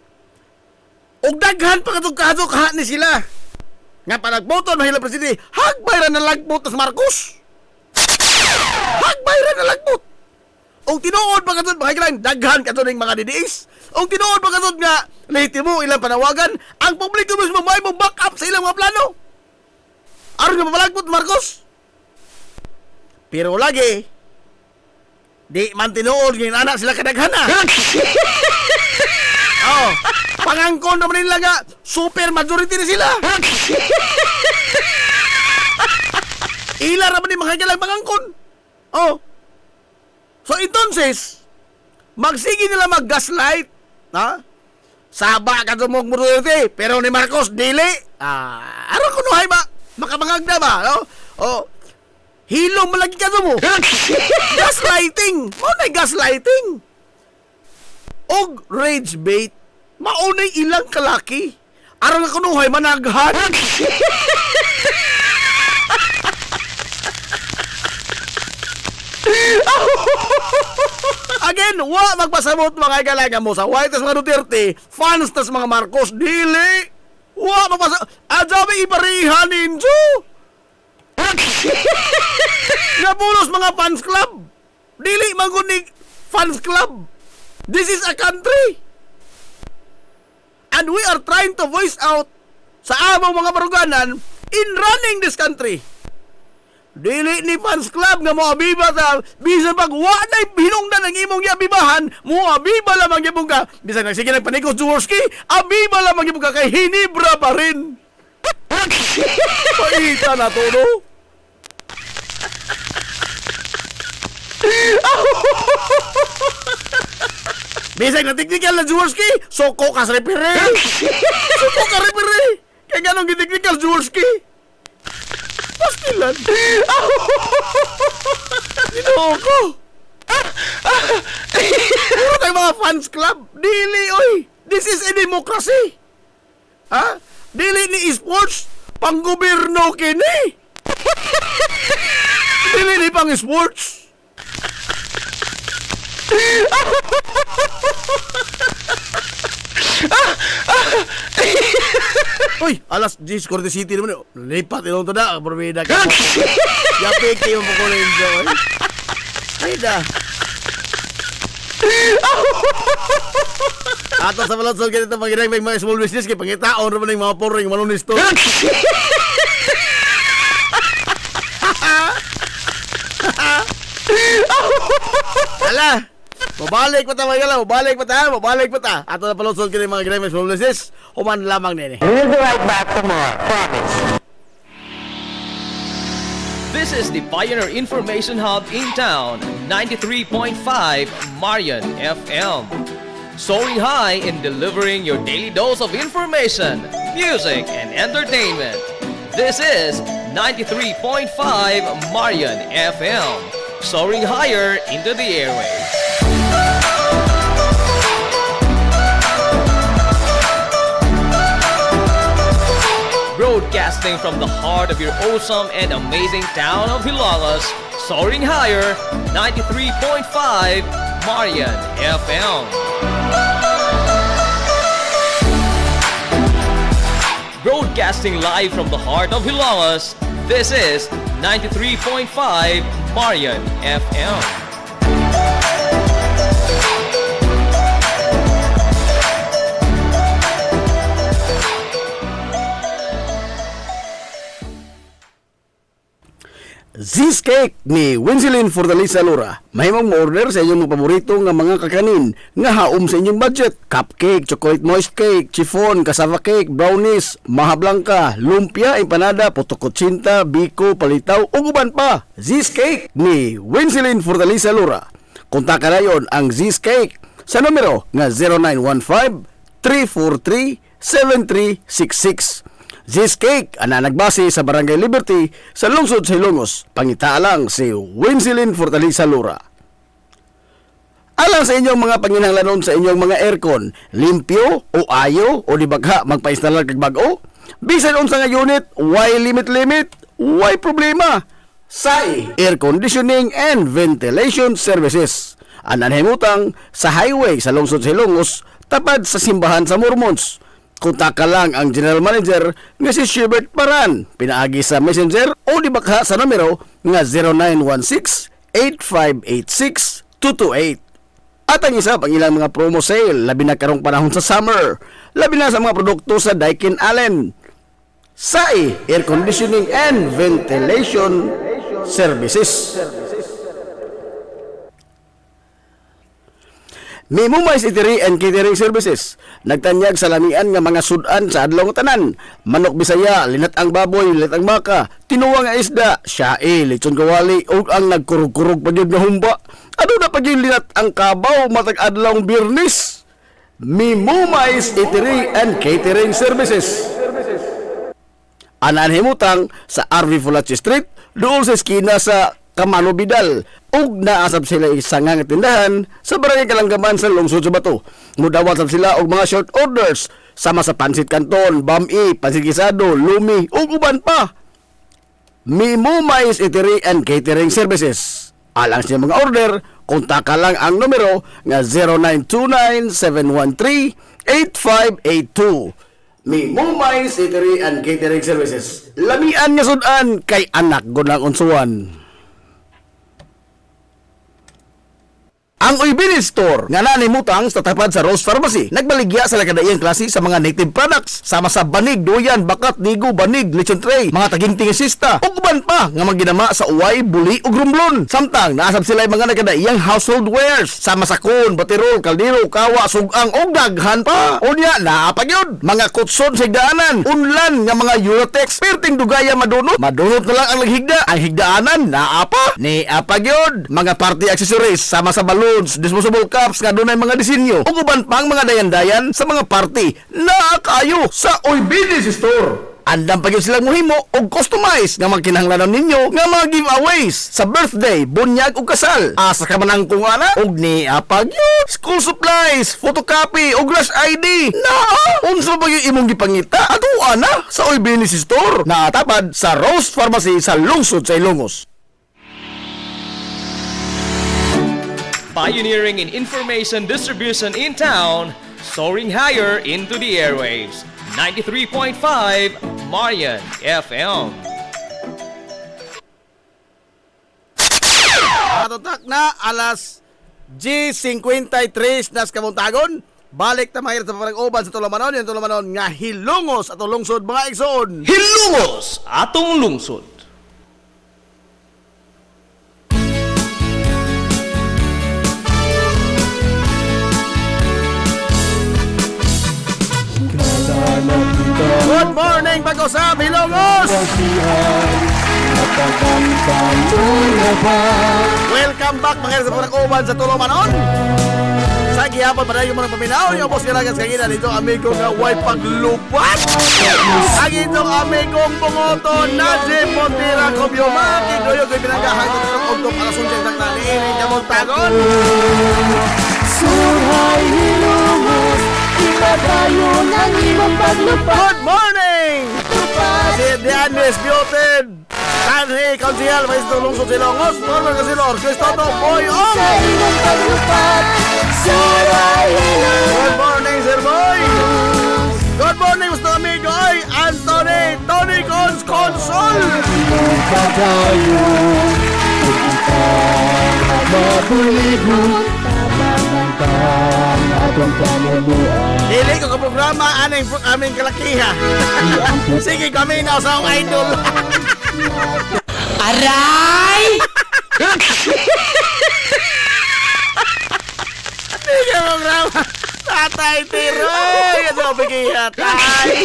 Og daghan pa kadug-kadug ni sila. Nga palagputod mga higala presidente, hagbay ra na lagbot sa Marcos. Hagbay ra na lagbot. Og tinuod pa kadud mga higala daghan kadud ning mga DDS. Og tinuod pa kadud nga lehitimo ilang panawagan, ang publiko mismo may mong back up sa ilang mga plano. Aron nga mapalagbot Marcos. Pero lagi di man tinuod ng anak sila kadaghana. Oh, pangangkon naman nila nga super majority na sila. Ila naman ni mga galang pangangkon. Oh. So entonces, magsige nila mag-gaslight, ha? Saba ka dumog mo Duterte, pero ni Marcos dili. Aron kuno hay ba? Makamangagda ba, no? Oh. Hilom malagi ka mo. Gaslighting. Maunay gaslighting. Og rage bait. Maunay ilang kalaki. Aron nga kunuhay managhan. Again, Then, wa magpasabot mga igalaga mo sa white tas mga Duterte, fans tas mga Marcos, dili. Wa magpasabot. Adami ibarihan ninyo. Napulos mga fans club. Dili magunig fans club. This is a country. And we are trying to voice out sa among mga baruganan in running this country. Dili ni fans club nga mo abiba ta bisan pag wa na hinungdan ang imong giabibahan mo abiba lamang gyud ka bisan nagsige nagpanikos Jaworski abiba lamang gyud ka kay hinibra pa rin. Paita na to no. Bisan na technical na Jaworski soko ka sa referee. Soko ka referee. Kaya ganong technical Jaworski. Pastilan. Ginoo ko. Puro kayo mga fans club. Dili, oy. This is a democracy. Ha? Dili ni esports. Pang-gobyerno kini. Dili ni pang-sports. Uy, alas 10 Corte City naman. Lipat ilong to na. Berbeda ka. Yapik kayo mo ko na yun dyan. Ay da. Ato sa palatsol ganito pag may mga small business kay pangitaon naman yung mga poring malunis to. Ala. Mabalik pa ta mga galaw, mabalik pa ta. Ato na palatsol ganito mga ginay may small business. Human lamang nene. We'll be right back tomorrow. Promise. This is the Pioneer Information Hub in town, 93.5 Marian FM. Soaring high in delivering your daily dose of information, music, and entertainment. This is 93.5 Marian FM. Soaring higher into the airwaves. Broadcasting from the heart of your awesome and amazing town of Hilalas, soaring higher, 93.5 Marian FM. Broadcasting live from the heart of Hilalas, this is 93.5 Marian FM. Cheesecake ni Winsilin Fortaleza Lura. Mahimong mo-order sa inyong mga paborito nga mga kakanin nga haom sa inyong budget. Cupcake, chocolate moist cake, chiffon, cassava cake, brownies, maha blanca, lumpia, empanada, potokotsinta, biko, palitaw, ug uban pa. Cheesecake ni Winsilin Fortaleza Lura. Kontakan na yon ang Cheesecake sa numero nga 0915-343-7366. Cheesecake ana nagbase sa Barangay Liberty sa lungsod sa Ilongos. Pangitaalang si Winsilin Fortaleza Lura. Alang sa inyong mga panginahanglanon sa inyong mga aircon, limpyo o ayo o di bagha magpa-install kag bag-o, bisan unsa nga unit, why limit, why problema. SAI Air Conditioning and Ventilation Services. Ananhimutang sa highway sa lungsod sa Ilongos, tapad sa simbahan sa Mormons. Kontaka lang ang General Manager nga si Shubert Paran. Pinaagi sa Messenger o di bakha sa numero nga 0916-8586-228. At ang isa pang ilang mga promo sale, labi na karong panahon sa summer, labi na sa mga produkto sa Daikin Allen. SAI Air Conditioning and Ventilation Services. Mimumais Eatery and Catering Services. Nagtanyag sa lamian nga mga sudan sa adlaw nga tanan. Manok Bisaya, linat ang baboy, linat ang baka, tinuwa nga isda, siyae, lechon kawali, ug ang nagkurug-kurug pa gyud nga humba. Ano na pa gyud linat ang kabaw matag adlaw Biyernes. Mimumais Eatery and Catering Services. Ananhimutang sa RV Fulachi Street, doon sa eskina sa Kamano Bidal, ug naasab sila isang nga tindahan sa Barangay Kalanggaman sa lungsod sa Bato. Mudawat sab sila og mga short orders sama sa Pansit Canton, Bami, Pansit Gisado, Lumi ug uban pa. Mimumais Eatery and Catering Services. Alang sa mga order, Kontaka lang ang numero nga 0929-713-8582. Mi Mumay Eatery and Catering Services. Lamian nga sudan kay anak gunang unsuan. Ang Uybini Store nga nanimutang sa tapat sa Rose Pharmacy nagbaligya sa lakadaiyang klase sa mga native products sama sa banig, duyan, bakat, digo, banig, lechon tray, mga taging sista ug uban pa nga magginama sa uway, buli ug rumblon. Samtang naasab sila mga nakadaiyang household wares sama sa kun, batirol, kaldero, kawa, sugang ug daghan pa. Unya naa pa gyud mga kutson sa higdaanan, unlan nga mga Eurotex perting dugaya madunot na lang ang laghigda. Ang higdaanan naa pa ni apa gyud mga party accessories sama sa balon, disposable cups nga dunay mga disenyo ug uban pang mga dayan-dayan sa mga party na kayo sa Uybini Store. Andam pa gyud silang mohimo og customize nga magkinahanglanon ninyo nga mga giveaways sa birthday, bunyag ug kasal. Asa ka man ang kung ana og ni apa gyud school supplies, photocopy ug rush ID. Unsa ba gyud imong gipangita? Ato ana sa Uybini Store na tapad sa Rose Pharmacy sa lungsod sa Ilongos. Pioneering in information distribution in town, soaring higher into the airwaves. 93.5 Marian FM. Atotak na alas G53 nas kamuntagon. Balik ta mahirap sa parang-uban sa Tulumanon. Yung Tulumanon nga hilungos at lungsod mga igsoon. Hilungos atong lungsod. Good morning, Bagosab, Hilongos! Welcome back mga sa parang-uban sa Tulumanon. Sa gihapon pa rin yung mga paminaw. Yung boss kailangan sa kagina dito, amigo nga way paglupat. Ang itong amigong bungoto, Najib Montira Cobioma. Kidoyo ko'y pinanggahan ko ng ugtong alasunsyang nagnaliinig ka Montagon. Suhay Hilongos, iba tayo ng ibang paglupad. Good morning! Si Dianes Bioted, Tanhi, Kansihal, Maestro Lungsod Silongos, Norman Casilor, Cristoto, Boy, Ong! Sa ibang paglupad, Suhay Hilongos. Good morning, Sir Boy! Good morning, gusto amigo, ay Anthony, Tony Consol! Iba tayo, kita mabuligon, tabang atong panabuan. Dili ko ka programa, aming kalakiha. Sige, kami na sa akong idol. Aray! Hindi ka programa. Tatay Tiroy! Ano ang bigay tay?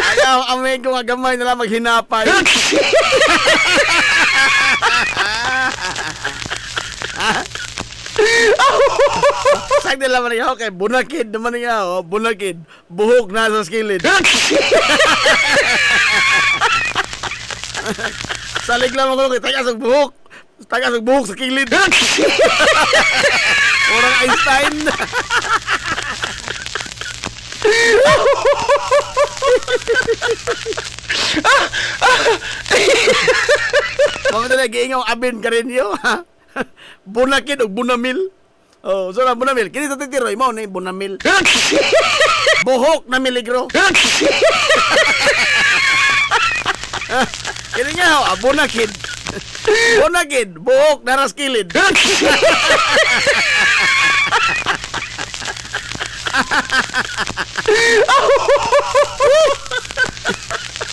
Ayaw, amigo nga gamay na lang maghinapay. Saan nila man niya, okay, bunakid naman niya, oh, bunakid. Buhok na sa skilid. Salig lang ako, tagas ang buhok. Tagas ang buhok sa kilid. Orang Einstein. Mga lagi ingaw abin ka rin yun. Bunakid o bunamil. Oh, so na bunamil. Kini sa titiroy mo na bunamil. Buhok na miligro. Kini nga, bunakid. Bunakid, buhok na raskilid.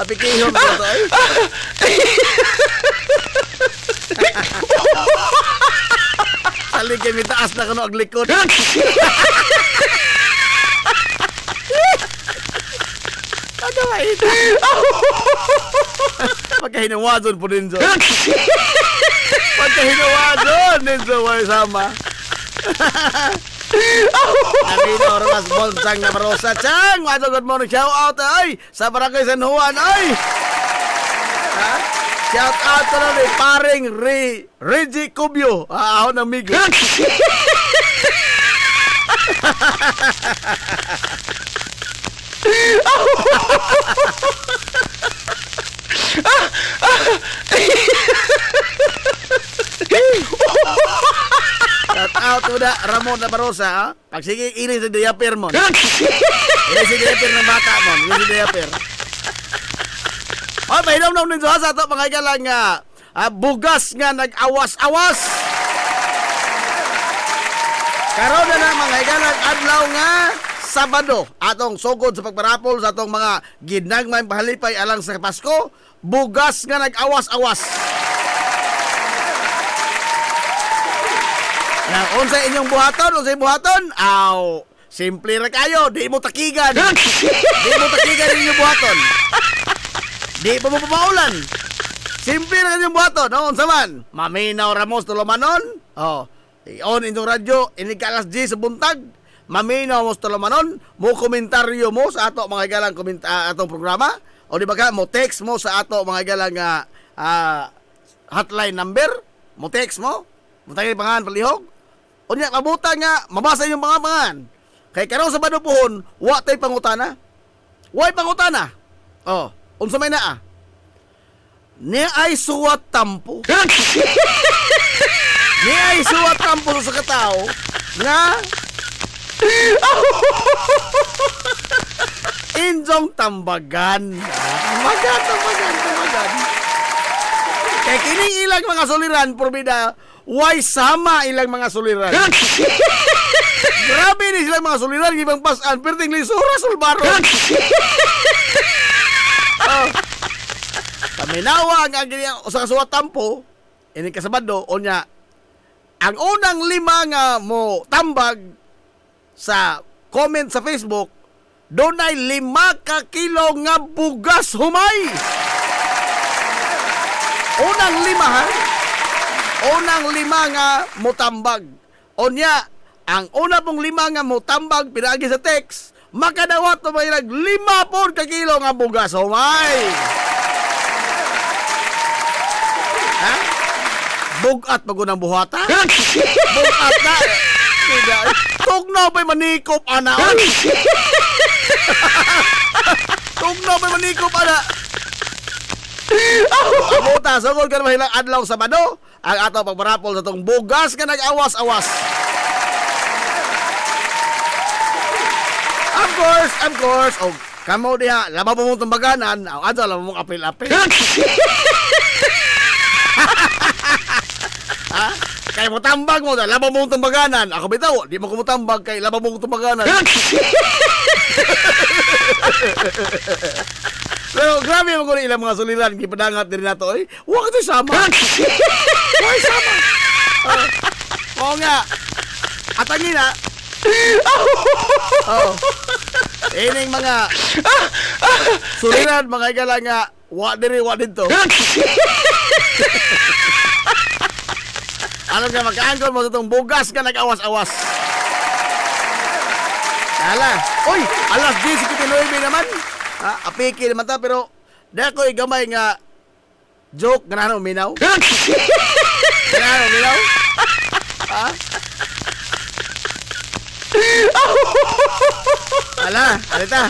Apikihon ko to ay. Saligay mi taas na kano ag likod. Ano ay ito? Pagkahinawadon po din so. Pagkahinawadon din so way sama. Nabino Romas Bonsang na Marosa Chang. Good morning, shout out ay sa Barangay San Juan ay. Ha? Shout out na ni paring Reggie Cubio. Ahon ng migo. Shout out to da Ramon Nabarosa, ha? Pag sige, ini si diaper mo. Ini si diaper ng bata mo. Ini si diaper. Oh, pahinom na unin sa to, mga igalang bugas nga nag-awas-awas. Karon na mga igalang adlaw nga Sabado, atong sugod sa pagparapol sa atong mga ginagmay pahalipay alang sa Pasko, bugas nga nag-awas-awas. Nang unsay inyong buhaton, unsay buhaton? Aw, simple ra kayo, di mo takigan. Di mo takigan inyong buhaton. Di pa mo pamaulan. Simple ra inyong buhaton, no? Unsa man? Maminaw Ramos Tolomanon. Oh, i-on inyong radyo, inig alas 10 sa buntag. Maminaw mo Tolomanon, mo komentaryo mo sa ato mga galang atong programa. O di ba ka, mo text mo sa ato mga galang hotline number. Mo text mo. Mutagay pangalan palihog. O niya, mabuta nga, mabasa yung mga pangan. Kay karong sa badupuhon, wa tay pangutana. Way pangutana. Oh, unsa may naa? Ni ay suwat tampo. Ni ay suwat tampo sa katao nga injong tambagan. Tambagan. Kay kining ilang mga suliran, porbida, why sama ilang mga suliran? Grabe ni silang mga suliran, ibang pasan, perting lisura, sulbaro. Oh. Paminawa ang sa kasuwat tampo, ini kasabado, o niya, ang unang 5 nga mo tambag sa comment sa Facebook, doon ay 5 ka kilo nga bugas humay. Unang 5 ha? Unang 5 nga mutambag. O niya, ang una pong 5 nga mutambag, pinagi sa text, makadawat na may 5 po ka kilo nga bugas humay. Ha? Bugat magunang buhata? Bugat na. Tugnaw pa'y manikop, ana. Tugnaw pa'y manikop, ana. Abuta, sugod ka naman hilang adlaw Sabado, ang ato pagparapol sa itong bugas ka nag-awas-awas. Of course. O, kamo diha, labaw mo mong tumbaganan, ang adlaw labaw mong apil-apil. Ha? Kay mo tambag mo, labaw mo mong tumbaganan. Ako bitaw, di mo kumutambag kay labaw mo mong tumbaganan. Pero grabe mo ko ilang mga suliran, gipadangat din na to, eh. Huwag ito sama. Huwag sama. Oo nga. Atangin na. Oh. Ining mga suliran, mga igala nga, wak dito. Ano nga, magkaangkol mo sa itong bugas ka nag-awas-awas. Hala. Uy, alas 10:59 naman. Ha, apiki naman ta, pero dakoy gamay nga joke ganano minaw. Ganano minaw? Ha? Ala, alita.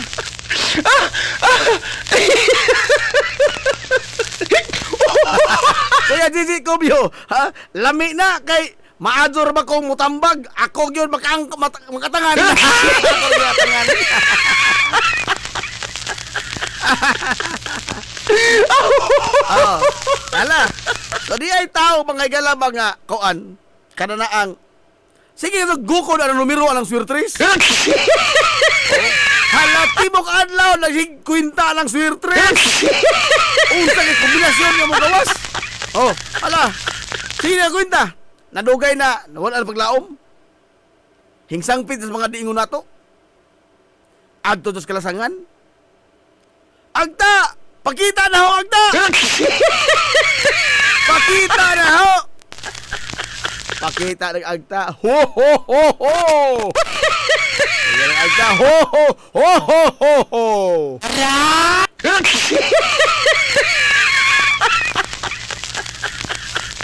Kuya Gigi Kubyo, ha? Lami na kay maador ba kong mutambag? Ako yun makatangan. Ako yun makatangan. Oh, ala. So di ay tao mga igala mga kuan kananaang sige so gukod ang numero ang swirtris. Hala tibok adlaw naging kwinta ng swirtris. Unsa kay kombinasyon nga mo gawas? Oh, ala. Sige na kwinta. Nadugay na wala paglaom. Hingsang pit sa mga diingon nato. Adto sa kalasangan. Agta! Pakita na ho, Agta! Pakita na ho! Pakita ng Agta. Ho, ho, ho, ho! Pakita ng Agta. Ho, ho, ho, ho, ho, ho!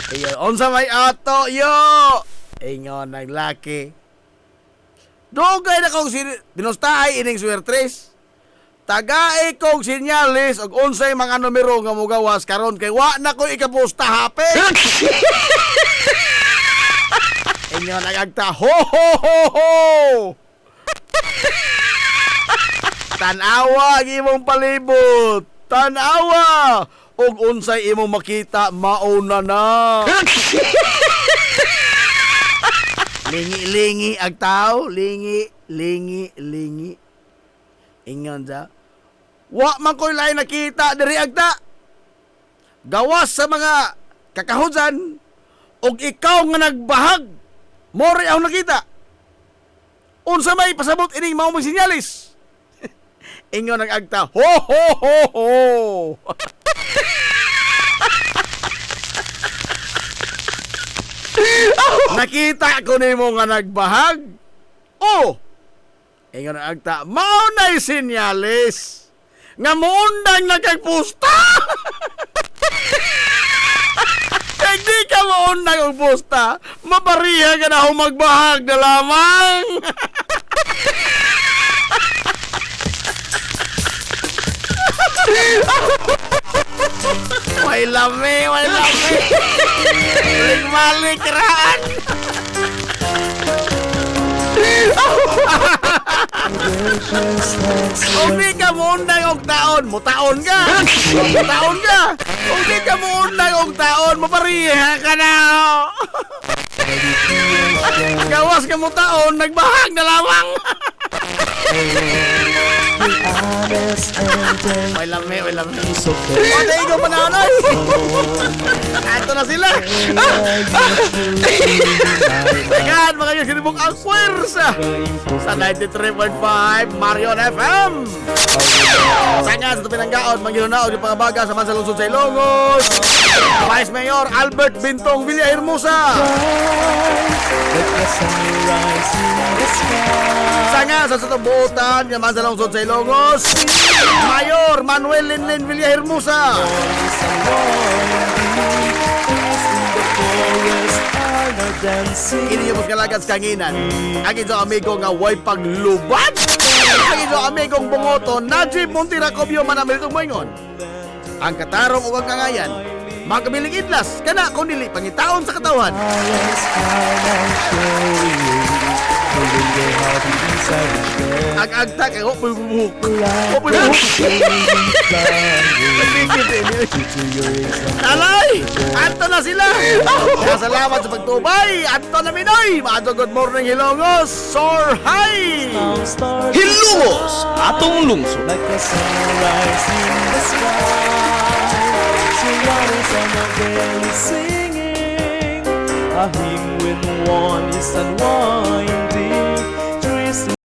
Ayan, onsa may ato, yo! Ingon ng laki. Dugay na kong binustahay ining swertres. Tagay kong sinyalis og unsay mga numero nga mogawas karon kay wa na ko ikapusta hape. Inyo nagagta ho ho ho ho. Tanawa ang imong palibot. Tanawa og unsay imong makita mauna na. Lingi-lingi ang tao, lingi. Ingon sa wa man ko'y lain nakita diri agta. Gawas sa mga kakahuzan og ikaw nga nagbahag. More ako nakita. Unsa may pasabot ining mao mong sinyalis? Ingon ang agta. Ho ho ho ho. Nakita ko nimo nga nagbahag. Oh. Ingon ang agta. Mao na'y sinyalis nga muundang nagkagpusta. Kaya di ka maundang og pusta, mapariha ka na magbahag na lamang. May lami. Malik raan. Kung di ka muundang og taon, mutaon ka. Kung di ka muundang og taon, mapariha ka na. Gawas ka mo taon, nagbahag na lamang. May lami. Patay ko pa na anoy. Ato na sila. Tagaan mga yung sinibok ang puwersa sa 93.5 Marion FM. Sanga sa Tupinanggaon, manggilunao yung pangabaga sa Mansalungsod sa Ilongos. Vice Mayor Albert Bintong Villahermosa. Sanga sa Satabuutan yung Mansalungsod sa Ilongos. Mayor Manuel Linlin Villahermosa. Ini yung kalagat kanginan. Ang ito amigo nga way paglubad. Ang ito amigong bungoto Najib Montiracobio manamilitong moingon. Ang katarong ug ang kangayan magkabiling idlas kana kun dili pangitaon sa katawan. Ag-agta kay hopoy buhok. Alay! Anto na sila! Salamat sa pagtubay! Anto na Minoy! Maado good morning Hilongos! Soar high! Hilongos, atong lungsod. Like a sunrise in the sky, surrounding summer bells singing, a hymn when one is unwinding.